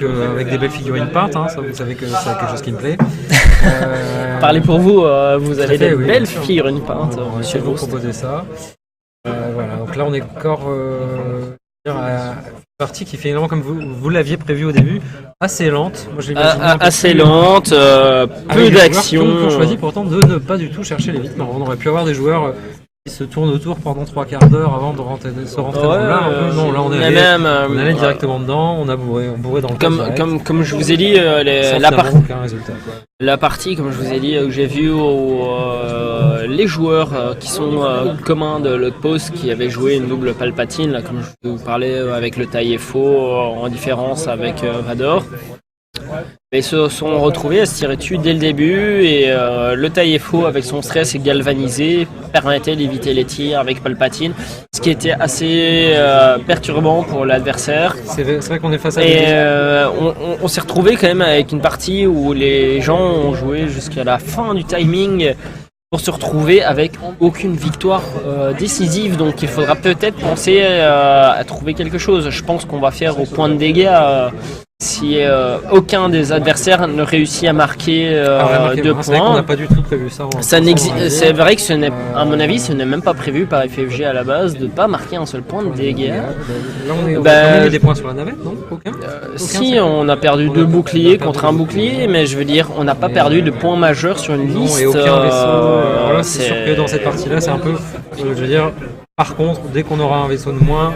des belles figurines peintes, hein, ça vous savez que c'est quelque chose qui me plaît. parlez pour vous, vous avez fait, des oui, belles bien sûr. figurines peintes, On va monsieur essayer de de vous Roust. proposer ça. Voilà, donc là on est encore à une partie qui finalement, comme vous l'aviez prévu au début, assez lente. Moi, je l'imaginais un peu Assez plus- lente, avec peu des joueurs d'action. qui ont choisi pourtant de ne pas du tout chercher les rythmes. On aurait pu avoir des joueurs qui se tournent autour pendant 3/4 d'heure avant de se rentrer dans là. Un peu. Non, là on mais allait, même, on allait directement dedans, on bourré dans le comme, direct, comme je vous ai dit, sans la, finalement aucun résultat, quoi. la partie, comme je vous ai dit, où j'ai vu les joueurs qui sont communs de l'Outpost qui avaient joué une double Palpatine, là, comme je vous parlais avec le Taille-Faux en différence avec Vador. Mais ils se sont retrouvés à se tirer dessus dès le début et le Taille-Faux avec son stress et galvanisé permettait d'éviter les tirs avec Palpatine, ce qui était assez perturbant pour l'adversaire. C'est vrai qu'on est face à Et des... on s'est retrouvé quand même avec une partie où les gens ont joué jusqu'à la fin du timing pour se retrouver avec aucune victoire décisive. Donc il faudra peut-être penser à trouver quelque chose. Je pense qu'on va faire au point de dégâts si aucun des adversaires ne réussit à marquer remarquez, 2 c'est vrai qu'on points. n'a pas du tout prévu ça. C'est vrai que ce n'est, à mon avis, ce n'est même pas prévu par FFG à la base de pas marquer un seul point de dégâts. Là on a Bah, quand même mis des points sur la navette, non? Aucun? Si, on a perdu 2 boucliers contre un bouclier, mais je veux dire, on n'a pas perdu de points majeurs sur une Non, liste. et aucun vaisseau. Alors là, c'est c'est- sûr que dans cette partie-là, c'est un peu. Je veux dire, par contre, dès qu'on aura un vaisseau de moins,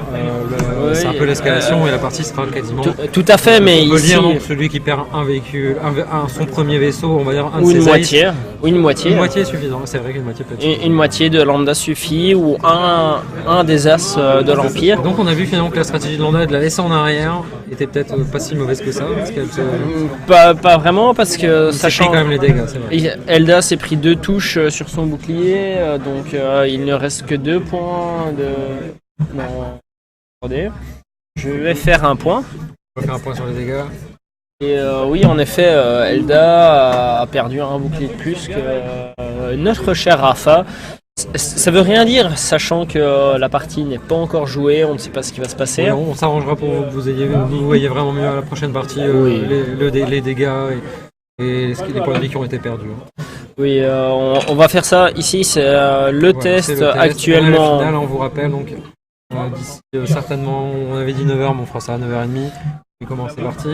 Oui, c'est un peu l'escalation et la partie sera quasiment. Tout à fait, mais on peut ici, dire donc celui qui perd un véhicule, son premier vaisseau, on va dire un de ou une ses moitié, ou une moitié, Une moitié est suffisant. C'est vrai qu'une moitié peut être. une moitié de lambda suffit, ou un des as de l'Empire. Donc on a vu finalement que la stratégie de Landa de la laisser en arrière était peut-être pas si mauvaise que ça, parce qu'elle Pas vraiment, parce que s'est pris sachant quand même les dégâts, c'est vrai. Elda s'est pris 2 touches sur son bouclier, donc il ne reste que 2 points de. Non. Attendez. Je vais faire un point. On va faire un point sur les dégâts. Et oui, en effet, Elda a perdu un bouclier de plus que notre cher Rafa. Ça veut rien dire, sachant que la partie n'est pas encore jouée, on ne sait pas ce qui va se passer. On s'arrangera pour que vous voyez vraiment mieux à la prochaine partie Oui. les dégâts et les points de vie qui ont été perdus. Oui, on va faire ça. Ici, c'est le Voilà, test c'est le test. actuellement. La finale, on vous rappelle, donc d'ici certainement, on avait dit 9h, mais on fera ça à 9h30. Comment c'est parti.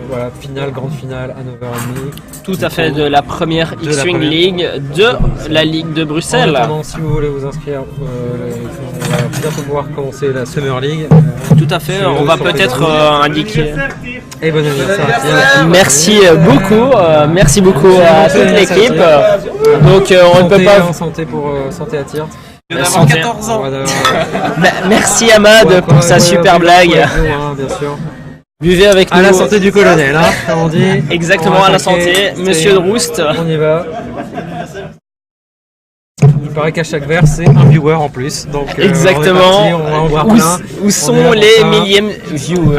Voilà, grande finale à 9h30. Tout à fait, de la première De la X-Wing première. League de la Ligue de En Bruxelles. attendant, si vous voulez vous inscrire, on va bientôt pouvoir commencer la Summer League. Tout à fait, on va peut-être indiquer. Et bon anniversaire. Merci beaucoup à toute l'équipe. Donc on ne peut Santé, pas. en santé pour santé à Tirt. Il vient d'avoir 14 ans. Merci Ahmad pour sa super blague. Bien sûr. Buvez avec nous. À la santé du colonel, hein, comme on dit. Exactement, On va à la attaquer. santé, Monsieur Droust. On y va. Il paraît qu'à chaque verre, c'est un viewer en plus. Donc, Exactement. on va en boire Où, plein. où On est sont là pour les ça. millièmes viewers?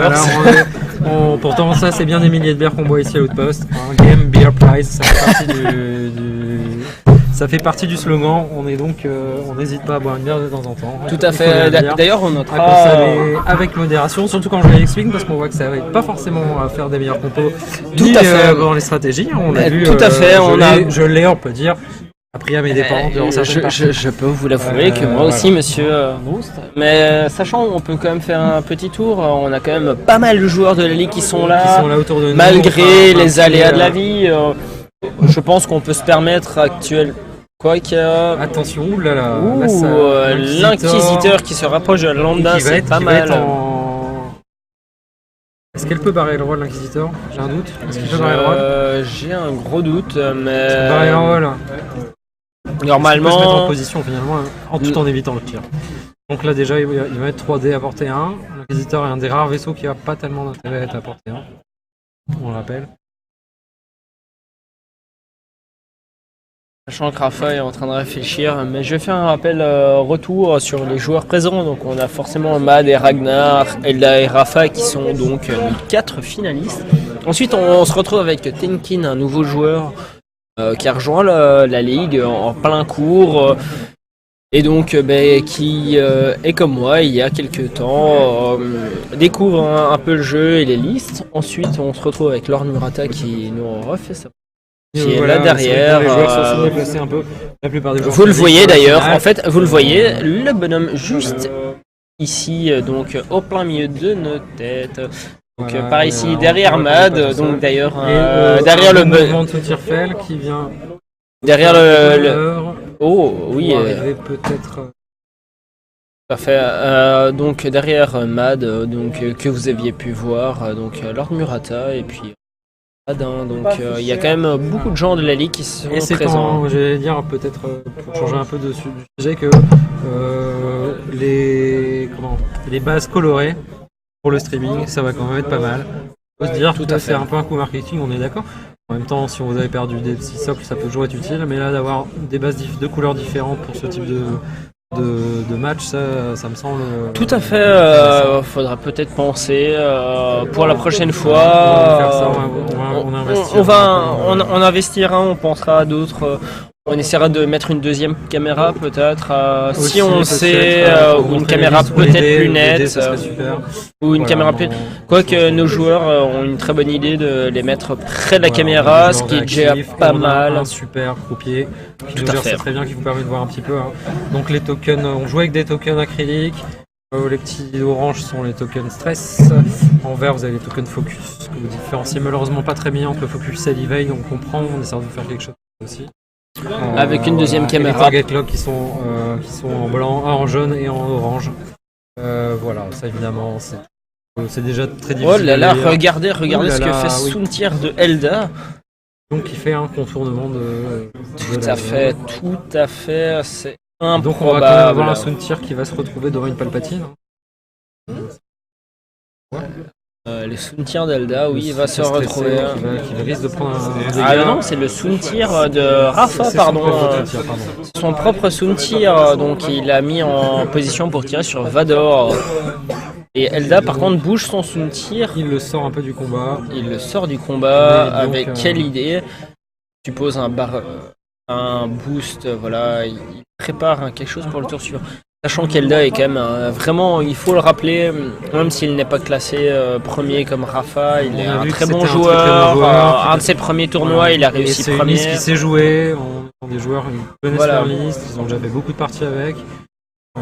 Alors, pourtant, ça, c'est bien des milliers de bières qu'on boit ici à l'Outpost. Game Beer Prize, ça fait partie ça fait partie du slogan. On est donc, on n'hésite pas à boire une bière de temps en temps. Tout à Il faut fait. bien le dire. D'ailleurs, on À notera. consommer avec modération, surtout quand je vais X-Wing, parce qu'on voit que ça va pas forcément à faire des meilleurs compos. Tout à fait. Dans les stratégies, on l'a vu. Tout à fait, Je l'ai, on peut dire. Appris à mes dépens. durant certaines parties. Je peux vous l'avouer que moi aussi, monsieur Droust. Mais sachant, on peut quand même faire un petit tour. On a quand même pas mal de joueurs de la Ligue qui sont là. Qui sont là autour de nous. Malgré Enfin, les aléas de la vie. Je pense qu'on peut se permettre actuellement. Quoique. Attention, oulala. Ouh, là, ça- l'inquisiteur qui se rapproche de et Lambda, qui va c'est être- pas qui va être mal. Est-ce qu'elle peut barrer le rôle, l'inquisiteur? J'ai un doute. Est-ce qu'il peut barrer le rôle? J'ai un gros doute, mais Barrer le rôle. Il peut se mettre en normalement, position finalement, tout en évitant le tir. Donc là déjà, il va être 3D à portée 1. L'inquisiteur est un des rares vaisseaux qui a pas tellement d'intérêt à être à portée 1. On le rappelle. sachant que Rafa est en train de réfléchir, mais je vais faire un rappel retour sur les joueurs présents. Donc on a forcément Mad et Ragnar, Elda et Rafa qui sont donc les 4 finalistes. Ensuite on se retrouve avec Tenkin, un nouveau joueur qui a rejoint la ligue en plein cours. Et donc, qui est comme moi il y a quelques temps, découvre un peu le jeu et les listes. Ensuite, on se retrouve avec Lord Murata qui nous refait ça. Qui est là derrière. Les joueurs sont aussi déplacés un peu. La plupart des joueurs. Vous le sont voyez sur la d'ailleurs, finale. en fait, vous le voyez, le bonhomme juste ici, donc au plein milieu de nos têtes. Donc Voilà, par ici, on derrière va Mad, pas tout ça. donc d'ailleurs, Et, derrière le mouvement de Tirfel qui vient. derrière le. Oh oui. Pour arriver peut-être. Tout à fait. Donc derrière Mad, que vous aviez pu voir, donc Lord Murata et puis Mad. Donc il y a quand même beaucoup de gens de la ligue qui sont Et c'est présents. quand, j'allais dire peut-être pour changer un peu du sujet que les bases colorées pour le streaming, ça va quand même être pas mal. Faut se dire Tout que à c'est fait. un peu un coup marketing, on est d'accord. En même temps, si vous avez perdu des petits socles, ça peut toujours être utile, mais là d'avoir des bases de couleurs différentes pour ce type de match, ça me semble. Tout à fait. Faudra peut-être penser pour la prochaine fois. On va faire ça, on va investir. On investira, on pensera à d'autres. On essaiera de mettre une deuxième caméra peut-être, Aussi, si on peut-être, sait, pour ou une montrer caméra les listes pour les peut-être dés, plus les nette, dés, ça serait super. ou une Voilà, caméra plus. Quoique nos joueurs ont une très bonne idée de les mettre près de la Voilà, caméra, on a ce des qui est joueurs déjà réactifs, pas et on a mal. Un super croupier qui Tout nous à gère fait. ça très bien, qui vous permet de voir un petit peu. Hein. Donc les tokens, on joue avec des tokens acryliques. Les petits oranges sont les tokens stress. En vert, vous avez les tokens focus que vous différenciez malheureusement pas très bien entre le focus et l'evade. On comprend, on essaie de vous faire quelque chose aussi. Avec une deuxième Et caméra. les target lock qui sont en blanc, en jaune et en orange. Voilà, ça évidemment, c'est déjà très difficile. Oh là là, à lire. regardez Ouh là ce que là, fait oui. Sountier de Elda. Donc il fait un contournement de Tout la à fait, c'est Donc on va quand même avoir un improbable. Sountier qui va se retrouver devant une Palpatine. Le Sountier d'Elda, oui, il va se Stressé, retrouver. qui risque de prendre un Ah dégât. non, c'est le Sountier de Rafa, C'est son pardon. propre Sountier, pardon. Son propre Sountier, donc il a mis en position pour tirer sur Vador. Et Elda par contre bouge son soon-tir, Il le sort un peu du combat. il le sort du combat Et donc, avec quelle idée? Tu poses un boost, voilà, il prépare quelque chose pour le tour suivant. Sachant qu'Elda est quand même vraiment, il faut le rappeler, même s'il n'est pas classé premier comme Rafa, il est On a un vu que très bon c'était un très, très joueur. bon joueur. Un de ses premiers tournois, il a Et réussi c'est une premier. liste qui s'est jouée. On des joueurs qui connaissent Voilà. leur liste. Ils ont déjà fait beaucoup de parties avec. Et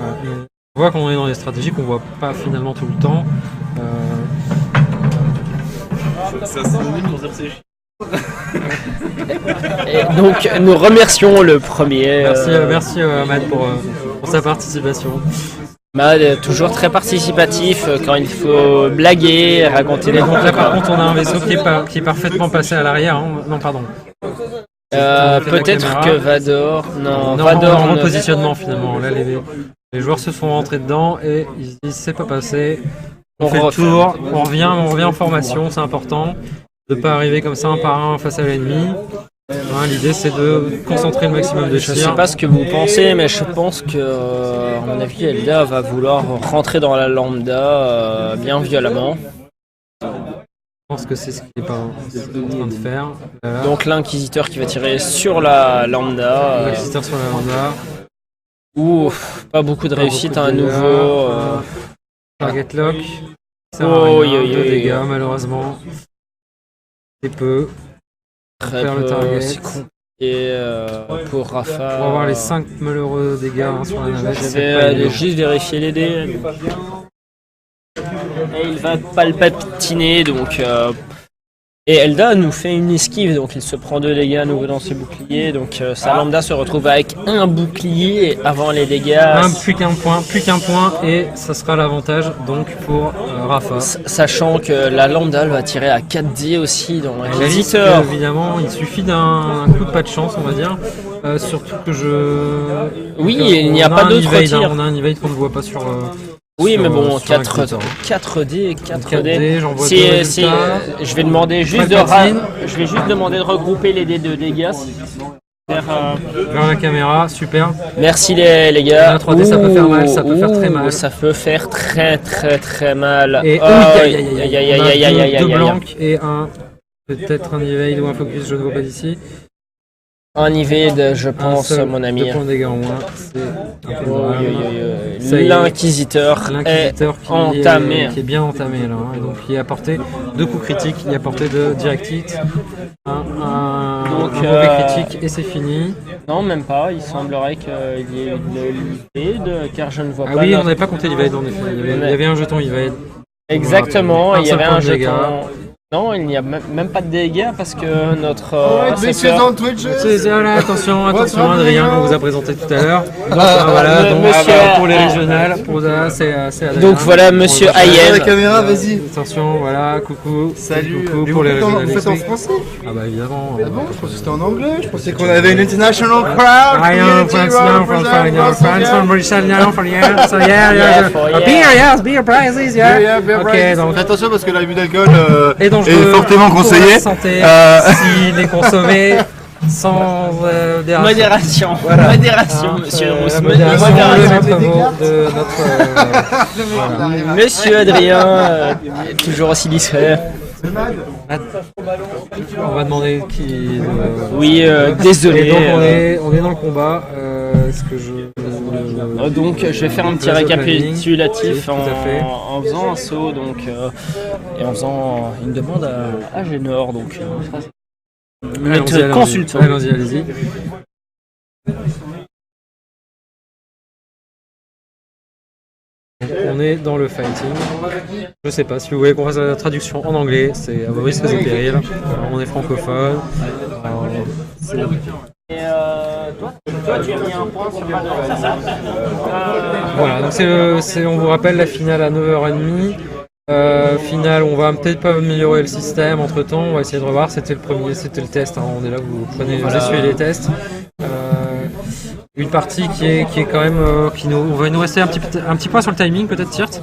on voit qu'on est dans des stratégies qu'on voit pas finalement tout le temps. C'est assez minute pour dire ces chiffres. Et donc nous remercions le premier. Merci Ahmad pour sa participation. Mad, toujours très participatif quand il faut blaguer, raconter Et des donc là contes. par contre on a un vaisseau qui est parfaitement passé à l'arrière. Hein. Non pardon. On a fait la Peut-être caméra. que Vador. Non, Non, Vador. en ne- repositionnement finalement. Là les joueurs se sont rentrés dedans et ils se disent c'est pas passé. On fait le refait. tour, on revient en formation, c'est important de pas arriver comme ça un par un face à l'ennemi. Hein, l'idée c'est de concentrer le maximum de Je tirs. sais pas ce que vous pensez, mais je pense que, à mon avis, Elda va vouloir rentrer dans la lambda bien violemment. Je pense que c'est ce qu'il est pas en train de faire. Voilà. Donc l'inquisiteur qui va tirer sur la lambda. L'inquisiteur sur la lambda. Ouf, pas beaucoup de Pas réussite beaucoup à de dégâts. nouveau. Target lock. Ça Oh, rien, oui, oui, deux oui, dégâts oui. malheureusement. C'est peu. Très faire le peu, target. c'est compliqué pour Rafa. On va voir les 5 malheureux dégâts hein, sur la navette. Je c'est vais pas aller évident. juste vérifier les dés. Et il va pas le patiner donc. Et Elda nous fait une esquive donc il se prend 2 dégâts à nouveau dans ses boucliers donc sa lambda se retrouve avec un bouclier avant les dégâts. Plus qu'un point et ça sera l'avantage donc pour Rafa. Sachant que la lambda elle va tirer à 4 dés aussi dans La liste, l'inquisiteur. évidemment, il suffit d'un coup de pas de chance, on va dire. Surtout que Oui, on il n'y a a pas un d'autre evade, tir. hein, on a un evade qu'on ne voit pas sur. Oui, sur, mais bon, sur la carte, hein. 4 dés, 4 dés, dés. j'en vois Si- deux si- résultats. je vais demander juste de Palpatine. je vais juste demander de regrouper les dés de dégâts. Faire, Vers la caméra, super. Merci les gars. La 3D, ça peut faire mal, ça peut faire très Ouh, mal. Ça peut faire très mal. Et Oh, aïe, aïe, aïe, aïe, aïe, aïe, deux aïe. blancs et peut-être un evade ou un focus, je ne vois pas d'ici. Un evade, je Un pense, seul, mon ami. 2 points de dégâts en moins, c'est un peu Oh, grave. Ça y est. L'inquisiteur est L'inquisiteur entamé. qui est bien entamé là, hein, et donc qui a apporté 2 coups critiques, il a apporté de direct hit, un mauvais critique et c'est fini. Non, même pas. Il semblerait qu'il y ait une evade, car je ne vois Ah pas. oui, notre- on n'avait pas compté l'evade en effet, il y avait un jeton evade. Exactement, Un il y seul avait point un de dégâts. jeton. Non, il n'y a même pas de dégâts parce que notre Messieurs assesseur- dans Twitch. Voilà, attention What's Adrien happening? qu'on vous a présenté tout à l'heure. Voilà, donc monsieur- pour les régionales, pour ça c'est Adrien. Donc voilà, monsieur Pour- Ayem. La caméra, vas-y. Attention, voilà, coucou. Salut. Coucou Du pour coup, les vous régionales. faites en français? Ah bah évidemment. Ah bon, je pensais que c'était en anglais. Je pensais qu'on avait une international crowd. I am community France now, from represent France from Britain now, from here. So yeah, Yeah, for A yeah. beer, yes, beer prizes, yeah. Yeah, beer Ok, prices. donc. Faites attention parce que l'abus d'alcool Et donc, est fortement conseillé. Pour la santé, s'il est consommé sans Modération. Voilà. Modération, Hein, monsieur la Rousse. modération, Modération. le maître mot de notre. Monsieur Adrien, toujours aussi discret. On va demander qui. Oui, Et désolé. donc on est dans le combat. Est-ce que je. Donc je vais faire un petit Réseau récapitulatif planning. Tout à fait. en faisant un saut donc, et en faisant une demande à Génor. Donc, Allons-y, consultant. allez-y. On est dans le fighting. Je sais pas si vous voulez qu'on fasse la traduction en anglais, c'est à vos risques et périls. On est francophone. Et toi, tu as mis un point sur Voilà, donc on vous rappelle la finale à 9h30. Finale, on va peut-être pas améliorer le système entre temps, on va essayer de revoir. C'était le test, hein. On est là, vous essuyez les tests. Une partie qui est quand même on va nous rester un petit point sur le timing peut-être, Tirt.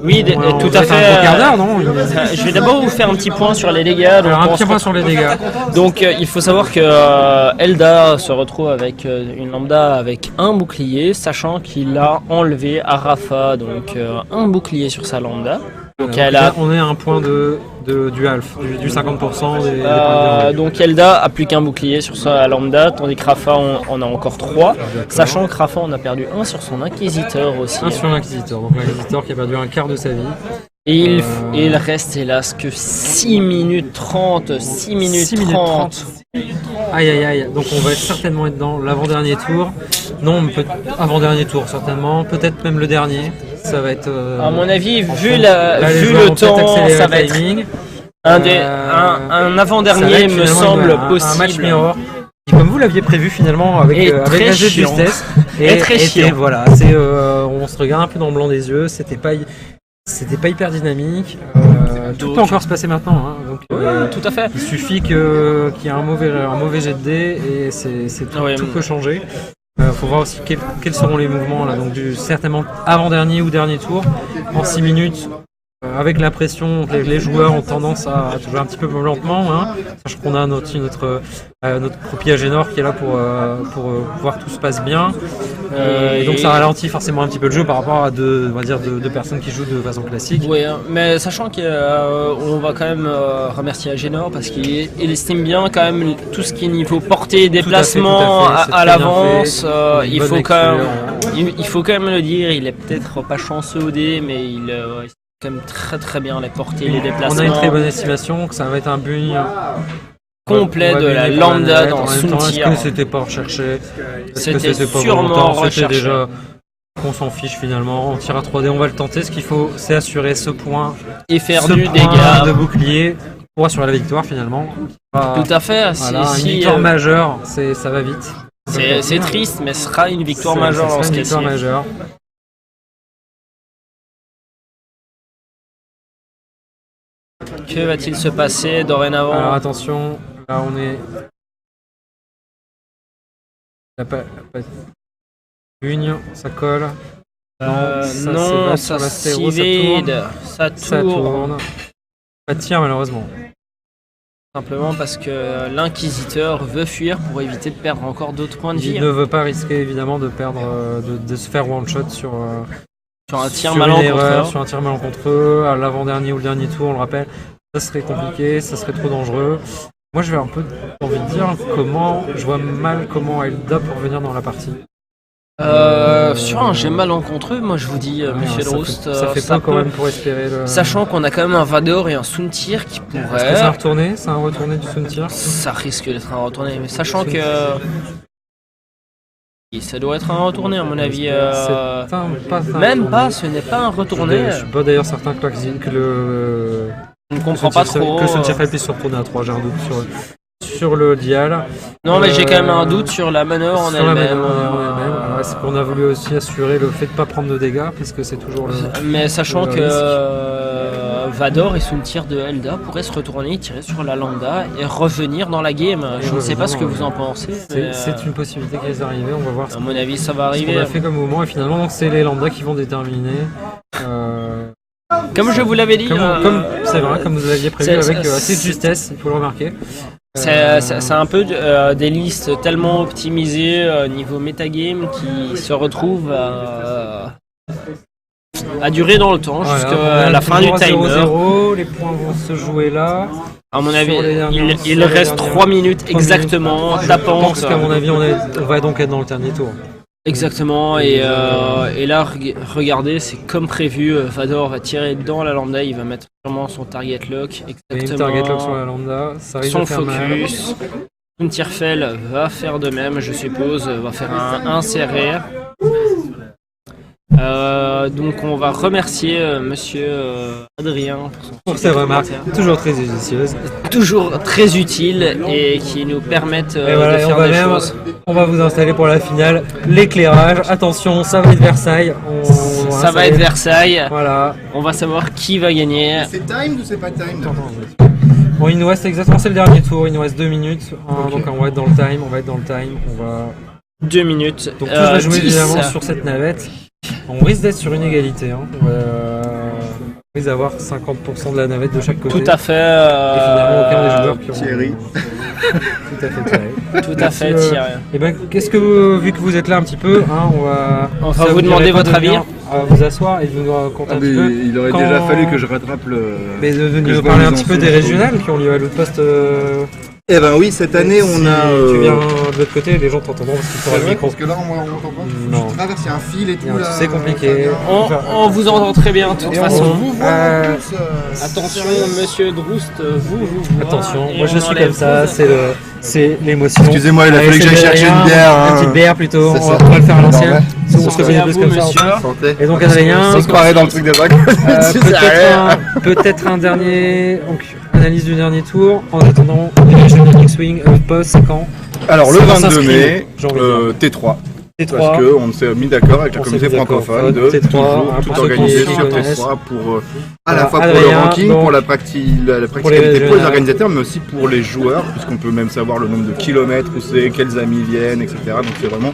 Oui, On tout va à faire fait. un bon quart d'heure, non? Je vais d'abord vous faire un petit point sur les dégâts. Donc, Alors un petit point sur les dégâts. Donc il faut savoir que Elda se retrouve avec une lambda avec un bouclier, sachant qu'il a enlevé à Rafa donc un bouclier sur sa lambda. Donc On est à un point du half, du 50% des points de donc Elda a plus qu'un bouclier sur sa lambda, tandis que Rafa en a encore 3, sachant que Rafa en a perdu un sur son inquisiteur aussi. un sur l'inquisiteur, donc l'inquisiteur qui a perdu un quart de sa vie. Et il reste hélas que 6 minutes 30, 6 minutes 30. Aïe aïe aïe, donc on va certainement être dans l'avant-dernier tour. Non, avant-dernier tour certainement, peut-être même le dernier. Ça va être... À mon avis, vu Là, les joueurs le vont peut-être temps, accélérer ça le va être timing. un avant-dernier Ça va être me finalement semble un possible. match mirror. Et comme vous l'aviez prévu finalement avec Et avec très la jeu de chiant. justesse. Et très chiant. Voilà, on se regarde un peu dans le blanc des yeux. C'était pas hyper dynamique. Tout peut encore se passer maintenant. Hein, donc, Tout à fait. il suffit qu'il y ait un mauvais jet de dés et tout peut changer. Faut voir aussi quels seront les mouvements là, donc certainement avant-dernier ou dernier tour en 6 minutes. Avec la pression, les joueurs ont tendance à jouer un petit peu plus lentement, hein, sachant qu'on a notre croupier Agénor qui est là pour voir que tout se passe bien. Et donc ça ralentit forcément un petit peu le jeu par rapport à deux personnes qui jouent de façon classique. Oui, hein, mais sachant qu'on va quand même remercier Agénor parce qu'il estime bien quand même tout ce qui est niveau portée, déplacement tout à fait, c'est à très bien l'avance. fait. Il faut quand même le dire, il est peut-être pas chanceux au dé, mais il quand même très bien les portées, les déplacements. On a une très bonne estimation que ça va être un bugne complet de la lambda dans Soontir. Est-ce que c'était pas recherché? C'était sûrement recherché. C'était déjà qu'on s'en fiche finalement. On tire à 3D, on va le tenter. Ce qu'il faut, c'est assurer ce point Et faire ce du point dégât. de bouclier pour assurer la victoire finalement. Tout à fait. Voilà, une Si, victoire majeure, ça va vite. c'est triste, mais ce sera une victoire majeure dans ce une cas-ci. victoire majeure. Que va-t-il se passer dorénavant? Alors attention, là on est. Pas bugne, ça colle. Non, ça s'ivide, ça Ça tourne. tourne. Pas de tir malheureusement. Simplement parce que l'inquisiteur veut fuir pour éviter de perdre encore d'autres points de vie. Il ne veut pas risquer évidemment de perdre, de se faire one shot sur Sur un tir sur une malencontreux. erreur, sur un tir malencontreux, à l'avant-dernier ou le dernier tour, on le rappelle. Ça serait compliqué, ça serait trop dangereux. Moi je vais un peu envie de dire je vois mal comment Elda peut revenir dans la partie. Sur un jet malencontreux, moi je vous dis, monsieur Droust, ça fait pas quand même pour espérer le. Sachant qu'on a quand même un Vador et un Soontir qui Est-ce que pourraient. c'est un retourné du Soontir? Ça risque d'être un retourné, mais sachant que. Ça doit être un retourné à mon avis. Même pas, ce n'est pas un retourné. Je suis pas d'ailleurs certain que le. Je ne comprends pas trop. Que ce tir puisse se retourner à 3, j'ai un doute sur le dial. Non, mais j'ai quand même un doute sur la manœuvre en Sur la elle-même. manœuvre en elle-même. Alors, c'est qu'on a voulu aussi assurer le fait de ne pas prendre de dégâts, puisque c'est toujours le. Mais sachant le que risque. Vador et Soontir de Elda pourraient se retourner, tirer sur la lambda et revenir dans la game. Je ne sais pas ce que vous en pensez. mais, C'est une possibilité qui est arrivée, on va voir à mon avis, ça va ce qu'on arriver. a fait comme mouvement, et finalement, donc, c'est les lambda qui vont déterminer. Comme je vous l'avais dit, C'est vrai, comme vous l'aviez prévu, c'est- avec assez de justesse, il faut le remarquer. c'est un peu des listes tellement optimisées niveau metagame qui se retrouvent à durer dans le temps Voilà, jusqu'à on est la fin du toujours à timer. 0-0, les points vont se jouer là. À mon avis, Sur les dernières- il sur les reste dernières- 3 minutes 3 exactement, minutes. tapante. Je pense qu'à mon avis, on va donc être dans le dernier tour. Exactement, et là, regardez, c'est comme prévu, Vador va tirer dans la lambda, il va mettre sûrement son target lock, Il y a exactement, une target lock sur la lambda, ça risque son de faire mal. focus. Soontirfell va faire de même, je suppose, va faire un serré. Donc on va remercier monsieur Adrien Pour ces remarques, toujours très judicieuses. toujours très utile et qui nous permettent Et voilà, de et faire des choses. on va vous installer pour la finale l'éclairage. Attention, ça va être Versailles. Ça va être Versailles, Voilà. on va savoir qui va gagner. C'est time ou c'est pas time? Bon, il nous reste exactement, c'est le dernier tour. Il nous reste 2 minutes. Donc on va être dans le time. On va 2 minutes. Donc tout va jouer 10. évidemment sur cette navette. On risque d'être sur une égalité. Hein. On risque d'avoir 50% de la navette de chaque côté. Tout à fait. Et finalement, aucun des joueurs qui ont... Thierry. Tout à fait Thierry. Tout à fait, Thierry. Et ben, qu'est-ce que vous, vu que vous êtes là un petit peu, hein, On va ça vous dirait demander pas votre de avis. venir, vous asseoir et de nous raconter un petit peu. Il aurait Quand- déjà fallu que je rattrape le. Mais de que je nous vois parler les un petit peu anciens des shows. régionales qui ont lieu à l'Outpost. Eh ben oui, cette année on si a. tu viens de l'autre côté, les gens t'entendront parce qu'ils C'est feront le vrai, micro. parce que là on m'entend pas. Non. Je traverse, il y a un fil et tout là. C'est compliqué. On vous entend très bien, de toute Et on façon. vous voit. Attention, monsieur Droust, vous voit. Attention, Et moi je on suis enlève comme ça, vos- c'est l'émotion. Excusez-moi, il a Allez, fallu que j'aille c'est chercher rien, une bière. hein. Une petite bière plutôt, C'est on va ça. pas le faire à l'ancienne. Normal. On se Santé faisait à plus vous, comme ça. monsieur. Santé. Et donc Adrien, On se croirait dans le truc de vague. peut-être un dernier, donc analyse du dernier tour. En attendant, le X-Wing Outpost, c'est quand Alors le Ça va 22 s'inscrire, mai, j'ai envie de T3. T3. Parce qu'on s'est mis d'accord avec la On s'est communauté mis d'accord. francophone de T3, toujours hein, tout pour ceux organiser qui sur connaissent. T3 pour À la fois pour Adrien, le ranking, donc, pour la practicalité les pour les régionales. organisateurs, mais aussi pour les joueurs, puisqu'on peut même savoir le nombre de kilomètres où c'est, quels amis viennent, etc. Donc c'est vraiment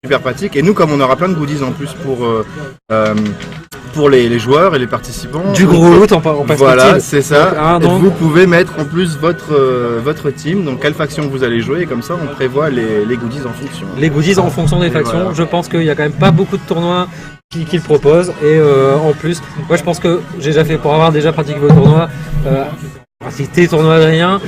super pratique. Et nous, comme on aura plein de goodies en plus pour les joueurs et les participants. Du gros loot en perspective. Voilà, c'est ça. Donc, hein, Et donc- vous pouvez mettre en plus votre team, donc quelle faction vous allez jouer, et comme ça on prévoit les goodies en fonction. Les goodies en fonction des Et factions. voilà. Je pense qu'il y a quand même pas beaucoup de tournois qui le proposent. Et en plus, moi je pense que j'ai déjà fait, pour avoir déjà pratiqué vos tournois, tes tournois Adrien,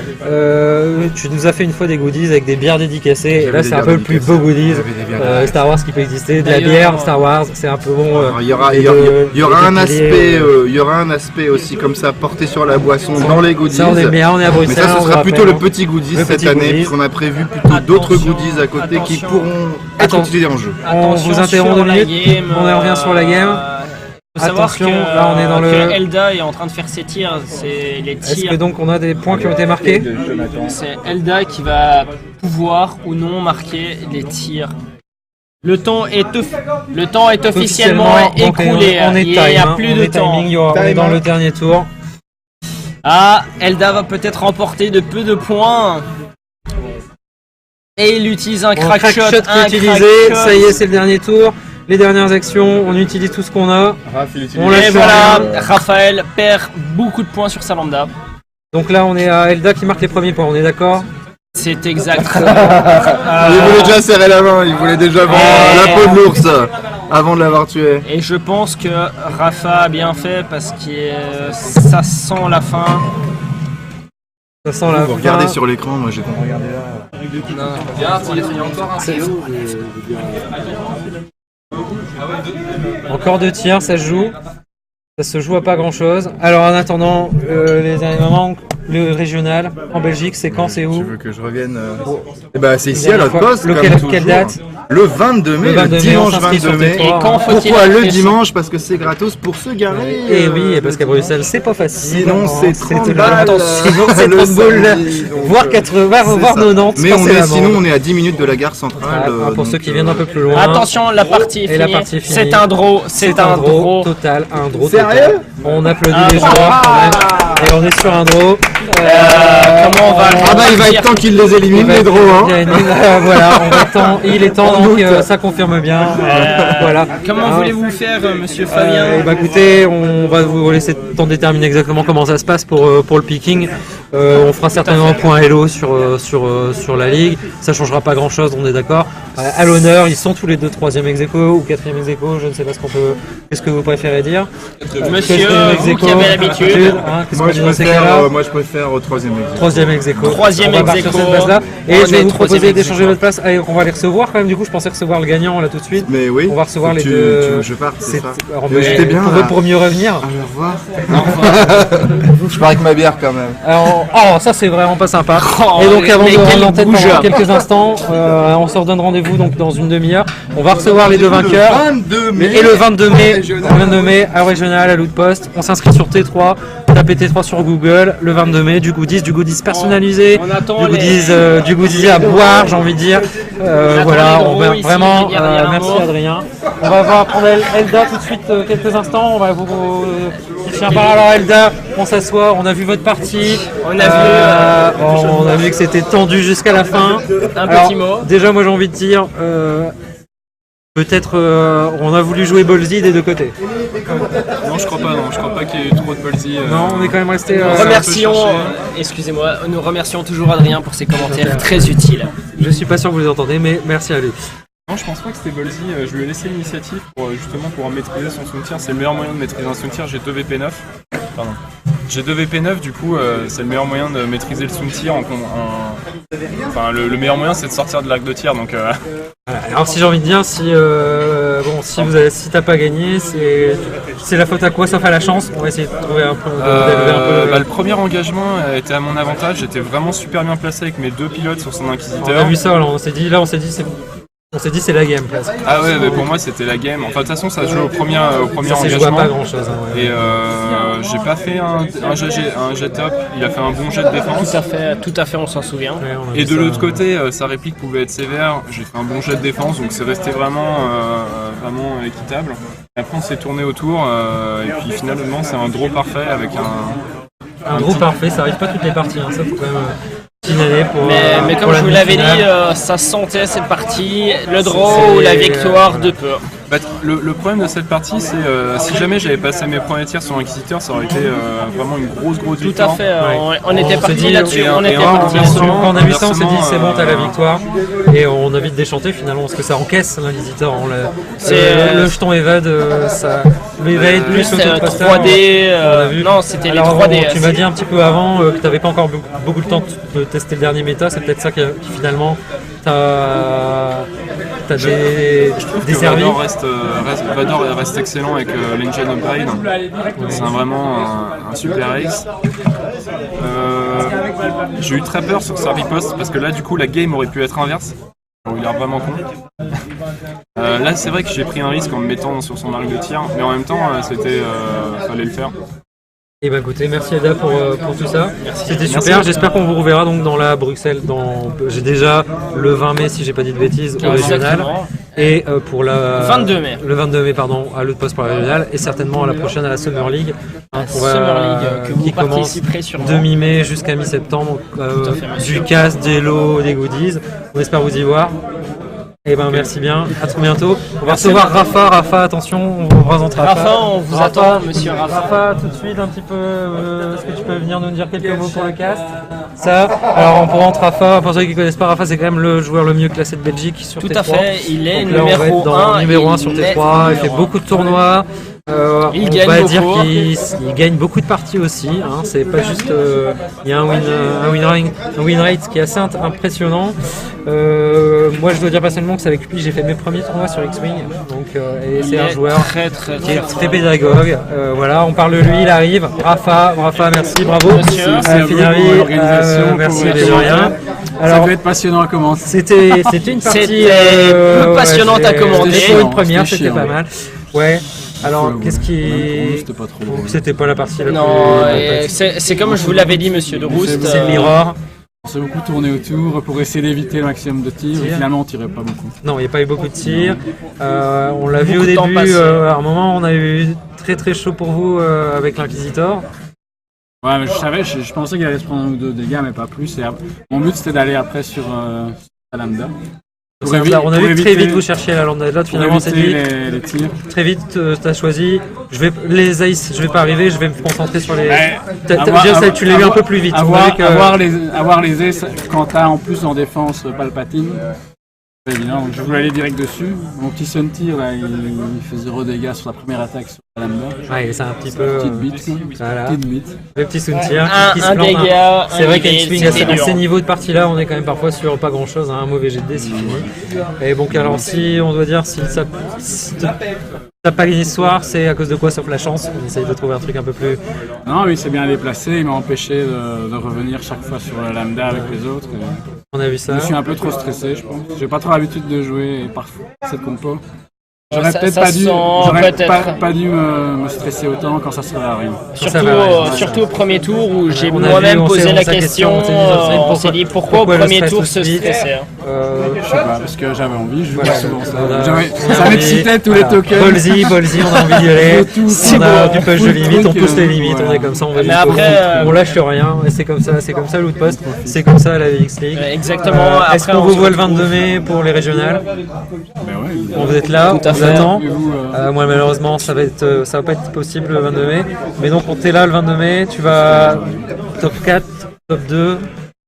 tu nous as fait une fois des goodies avec des bières dédicacées. Et J'avais là des c'est un bières peu le plus beau goodies. J'avais des bières Star Wars qui peut exister, de la D'ailleurs, bière Star Wars, c'est un peu bon. Alors, il y aura, et il y aura- de- il y aura et un de aspect, piliers, il y aura un aspect aussi comme ça porté sur la boisson dans les goodies. Ça on est bien, on est à Mais Bruxelles. ça, ce on vous sera plutôt rappelle, le petit goodies Le cette petit année, goodies. puisqu'on a prévu plutôt d'autres Attention, goodies à côté qui attention. pourront être Attends. utilisés en jeu. On vous interrompt 2 minutes, on revient sur la game. Faut savoir Attention, que, là, on est dans que le- Elda est en train de faire ses tirs. C'est les Est-ce tirs. que donc on a des points qui ont été marqués? C'est Elda qui va pouvoir ou non marquer les tirs. Le temps est officiellement donc, écoulé. on est Il n'y a time, hein, plus on de est temps. timing, on est dans le dernier tour. Ah, Elda va peut-être remporter de peu de points. Et il utilise un Bon, crack shot. qui est utilisé, ça y est, c'est le dernier tour. Les dernières actions, on utilise tout ce qu'on a. On lâche Et voilà, rien. Raphaël perd beaucoup de points sur sa lambda. Donc là, on est à Elda qui marque les premiers points, on est d'accord? C'est exact. Il voulait déjà serrer la main, il voulait déjà voir la peau de l'ours avant de l'avoir tué. Et je pense que Rafa a bien fait parce que ça sent la fin. Ça sent la Vous fin. regardez sur l'écran, moi j'ai pas regardé là. Encore 2 tirs, ça se joue. Ça se joue à pas grand chose. Alors en attendant, les derniers moments, le régional en Belgique, c'est quand, c'est Tu où? veux que je revienne Eh ben c'est ici à Dernière l'autre fois. poste. Lequel- comme toujours. quelle date? Le 22 mai, Le 22 le mai, on dimanche s'inscrit sur 22 mai. T3. Et quand faut-il Pourquoi le être dimanche? Parce que c'est gratos pour se garer. Et oui, parce qu'à Bruxelles, c'est pas facile. Sinon Non, c'est 30 de balles. Sinon c'est le 30 boules, samedi, donc, voire 80, voire c'est ça. 90. Mais on passez est, la sinon bande. on est à 10 minutes de la gare centrale. Pour ceux donc, qui viennent un peu plus loin. Attention, la partie est Et la finie. partie est finie. C'est un draw. C'est un draw. total, un draw Sérieux total. On applaudit Un les draw. joueurs quand même. Et on est sur un draw. Comment on va le Ah bah il va être temps qu'il les élimine les draws hein. Voilà, il est temps donc ça confirme bien. Voilà. Comment Hein. voulez-vous faire, monsieur Fabien Bah écoutez, on va vous laisser le temps de déterminer exactement comment ça se passe pour le picking. On fera certainement un point Hello sur la ligue. Ça changera pas grand chose, on est d'accord. À l'honneur, ils sont tous les deux 3e ex-aequo ou 4e ex-aequo, je ne sais pas ce qu'on peut. Qu'est-ce que vous préférez dire? Monsieur, Quatrième vous ex-aequo, qui avez l'habitude. hein, qu'est-ce Moi qu'on je dit dans ces cas-là? préfère au 3e exercice. 3e ex-aequo. Troisième On va partir ex-aequo. sur cette base-là. Et On je vais est vous troisième proposer ex-aequo. d'échanger votre place. Allez, on va les recevoir quand même. Du coup, je pensais recevoir le gagnant là tout de suite. Mais oui. On va recevoir les tu, deux. Tu veux que je parte, c'est ça. Alors, J'étais bien pour, là. pour mieux revenir. Au revoir. Je pars avec ma bière quand même. Alors, oh, ça c'est vraiment pas sympa. Oh, Et donc avant mais de quel rendre l'antenne bouge. pendant quelques instants, on se redonne rendez-vous donc dans une demi-heure. On va recevoir les deux vainqueurs. 22 mai. Et le 22 mai, Régional. le 22 mai à Régional, à l'Outpost, on s'inscrit sur T3, tapez T3 sur Google, le 22 mai, du goodies personnalisé, On attend du goodies à boire, j'ai envie de dire. Voilà, les on va drôles ici, vraiment, derrière un merci mot. Adrien. On va voir prendre Elda tout de suite quelques instants, on va vous Tiens, par alors Elda, on s'assoit, on a vu votre partie. On a on a vu que c'était tendu jusqu'à la fin. Un Alors, petit mot. Déjà, moi j'ai envie de dire, peut-être on a voulu jouer Ballsy des deux côtés. Non, je crois pas qu'il y ait eu trop de Ballsy. Non, on est quand même resté. Remercions, excusez-moi, nous remercions toujours Adrien pour ses commentaires très utiles. Je suis pas sûr que vous les entendez, mais merci à lui. Non, je pense pas que c'était Ballsy. Je lui ai laissé l'initiative pour justement pouvoir maîtriser son soutien. C'est le meilleur moyen de maîtriser un soutien. J'ai 2 VP9. Pardon. J'ai 2 VP9, du coup, c'est le meilleur moyen de maîtriser le soutien. Enfin, le meilleur moyen, c'est de sortir de l'arc de tir. Donc, Voilà. Alors si j'ai envie de dire, si si t'as pas gagné, c'est la faute à quoi sauf à la chance. On va essayer de trouver un peu. d'élever un peu le premier engagement était à mon avantage. J'étais vraiment super bien placé avec mes 2 pilotes sur son on a inquisiteur. vu ça, on s'est dit c'est la game presque. Ah ouais, mais pour moi c'était la game. Enfin, de toute façon, ça se joue au premier Ça s'est joué à engagement. pas grand chose. Et j'ai pas fait un jet top. Il a fait un bon jet de défense. Tout à fait, on s'en souvient. Et de l'autre côté, sa réplique pouvait être sévère. J'ai fait un bon jet de défense, donc c'est resté vraiment équitable. Et après, on s'est tourné autour, et puis finalement, c'est un draw parfait avec Un gros parfait, ça arrive pas toutes les parties, hein. Ça faut quand même signaler pour. Mais pour comme la je vous l'avais dit, demi-finale. ça sentait cette partie, le draw ou la victoire de peu. Bah, le problème de cette partie, c'est si jamais j'avais passé mes premiers tirs sur Inquisiteur, ça aurait été vraiment une grosse Tout victoire. à fait, Ouais. on était se parti dit, là-dessus, et on était parti. inversement, Quand on a vu ça, on s'est dit c'est bon, t'as la inversement, victoire. Et on a vite déchanté finalement parce que ça encaisse l'inquisiteur. C'est, Le jeton evade, le evade plus C'était l'auto-poster. 3D, on a vu. non c'était les Alors, 3D. tu m'as dit un petit peu avant que t'avais pas encore beaucoup de temps de tester le dernier méta. C'est peut-être ça qui finalement t'as desservi. Vador reste excellent avec l'engine upgrade. C'est vraiment un super ace. J'ai eu très peur sur sa riposte parce que là, du coup, la game aurait pu être inverse. Il a l'air vraiment con. Là, c'est vrai que j'ai pris un risque en me mettant sur son arc de tir, mais en même temps, fallait le faire. Et bah écoutez, merci Ada pour tout ça. C'était super. J'espère qu'on vous reverra donc dans la Bruxelles. J'ai déjà le 20 mai, si j'ai pas dit de bêtises, au régional. Exactement. Et pour la 22 mai. Le 22 mai, pardon, à l'autre poste pour la régionale. Et certainement à la prochaine à la Summer League. Summer League, que vous qui commence participerez sûrement. de mi-mai jusqu'à mi-septembre. à fait, monsieur. Du casse, des lots, des goodies. On espère vous y voir. Et ben merci bien, à très bientôt. On va recevoir Rafa. Rafa, attention, on vous présente Rafa. Rafa, on vous attend, monsieur Rafa. Rafa, tout de suite, un petit peu, est-ce que tu peux venir nous dire quelques mots pour le cast? Ça, alors on présente Rafa, pour ceux qui ne connaissent pas, Rafa c'est quand même le joueur le mieux classé de Belgique sur Tout T3. à fait, il est Donc là, on va être numéro dans 1. numéro 1 sur T3, il fait beaucoup de tournois. Il on gagne va beaucoup. dire qu'il gagne beaucoup de parties aussi. Hein. C'est pas juste. Il y a un win rate qui est assez impressionnant. Moi, je dois dire personnellement que c'est avec lui que j'ai fait mes premiers tournois sur X-Wing. Donc, et c'est un joueur très très qui est très très pédagogue. Voilà, on parle de lui, il arrive. Rafa, merci, bravo. Monsieur. Merci à vous Finavi, pour l'organisation, merci pour de votre rien. Ça Alors, peut être passionnant à commencer. c'était une partie C'était plus passionnante à commenter. C'était pour une première, C'était c'était pas chiant. mal. Ouais. Alors, Pour qu'est-ce nous, qui. c'était pas trop. C'était pas la partie la Non, plus. c'est comme je vous l'avais dit, monsieur de Roust. C'est le mirror. On s'est beaucoup tourné autour pour essayer d'éviter le maximum de tirs. Et finalement, on tirait pas beaucoup. Non, il n'y a pas eu beaucoup de tirs. On l'a vu Beaucoup au de temps début. passé. À un moment, on a eu très très chaud pour vous avec l'Inquisitor. Ouais, mais je pensais qu'il allait se prendre un ou deux dégâts, mais pas plus. Et mon but, c'était d'aller après sur la lambda. On a vu que très vite vous cherchiez la lambda. Là, finalement, c'est dit. les tirs. Très vite, tu as choisi. Les aces, je vais pas arriver, je vais me concentrer sur les. Tu l'as eu un peu plus vite. Avoir les aces quand t'as en plus en défense Palpatine. C'est évident, donc je voulais aller direct dessus. Mon petit Sunty, là, il fait 0 dégâts sur la première attaque sur la lambda. Ouais, c'est un petit peu. Petite bite. Voilà. Petite bite. Le petit Sountir qui se Un plante. dégât, C'est un vrai qu'à lead, X-Wing, c'était à dur. ces niveaux de partie-là, on est quand même parfois sur pas grand-chose. Un mauvais jet de dés, c'est fini. Et donc, alors, si on doit dire, si t'as pas gagné ce soir, c'est à cause de quoi sauf la chance? On essaye de trouver un truc un peu plus. Non, oui, c'est bien déplacé. Il m'a empêché de revenir chaque fois sur la lambda avec les autres. On a vu ça. Je suis un peu trop stressé, je pense. J'ai pas trop l'habitude de jouer parfois cette compo. J'aurais Ça- peut-être ça pas dû, sent j'aurais peut-être. pas dû me stresser autant quand ça serait arrivé. Surtout au premier tour où j'ai On a moi-même vu, on posé s'est- la on s'est question, dit, on s'est dit pourquoi au le premier stress tour tout se de suite stresser. Hein. Je sais pas, parce que j'avais envie, je jouais Voilà. souvent ça. On a- on a Ça envie- m'excitait tous les voilà. tokens. Ballsy, on a envie d'y aller. C'est On a beau. du push de Full limite, on truc, pousse les limites, on voilà. est comme ça, on va Mais jusqu'au après, bout. On lâche rien, et c'est comme ça l'out post, c'est comme ça la VX League. Exactement. Est-ce Après, qu'on on vous se voit le retrouve- 22 mai pour les régionales? Ben ouais, On vous êtes là, Tout à on vous fait. attend. Et vous, Moi malheureusement ça va pas être possible le 22 mai. Mais donc quand t'es là le 22 mai, tu vas top 4, top 2,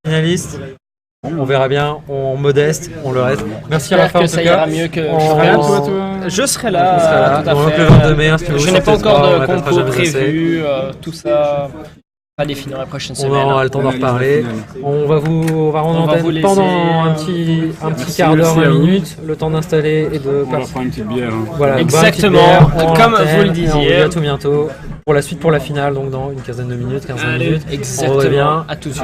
finaliste. On verra bien, on modeste, on le reste. Merci J'espère Rafa en que tout ça cas. ira mieux que. On- je serai Rien, là. toi Je serai On là. sera là. Tout à Donc fait. le 22 mai, inscrivez-vous Je sur n'ai pas Test encore Bar, on de répétera concours jamais assez. prévu. Tout ça à définir la prochaine On semaine. aura le temps d'en reparler. On va rendre On va antenne vous laisser, pendant un petit Merci, quart d'heure, merci à 20 vous. minutes, le temps d'installer et de on va prendre une petite bière. Hein. voilà, Exactement, boire une petite bière, on comme l'antenne, vous le et disiez. On vous dit à tout bientôt pour la suite, pour la finale, donc dans une quinzaine de minutes, 15 Allez, minutes. On exactement. revient. À tout de suite.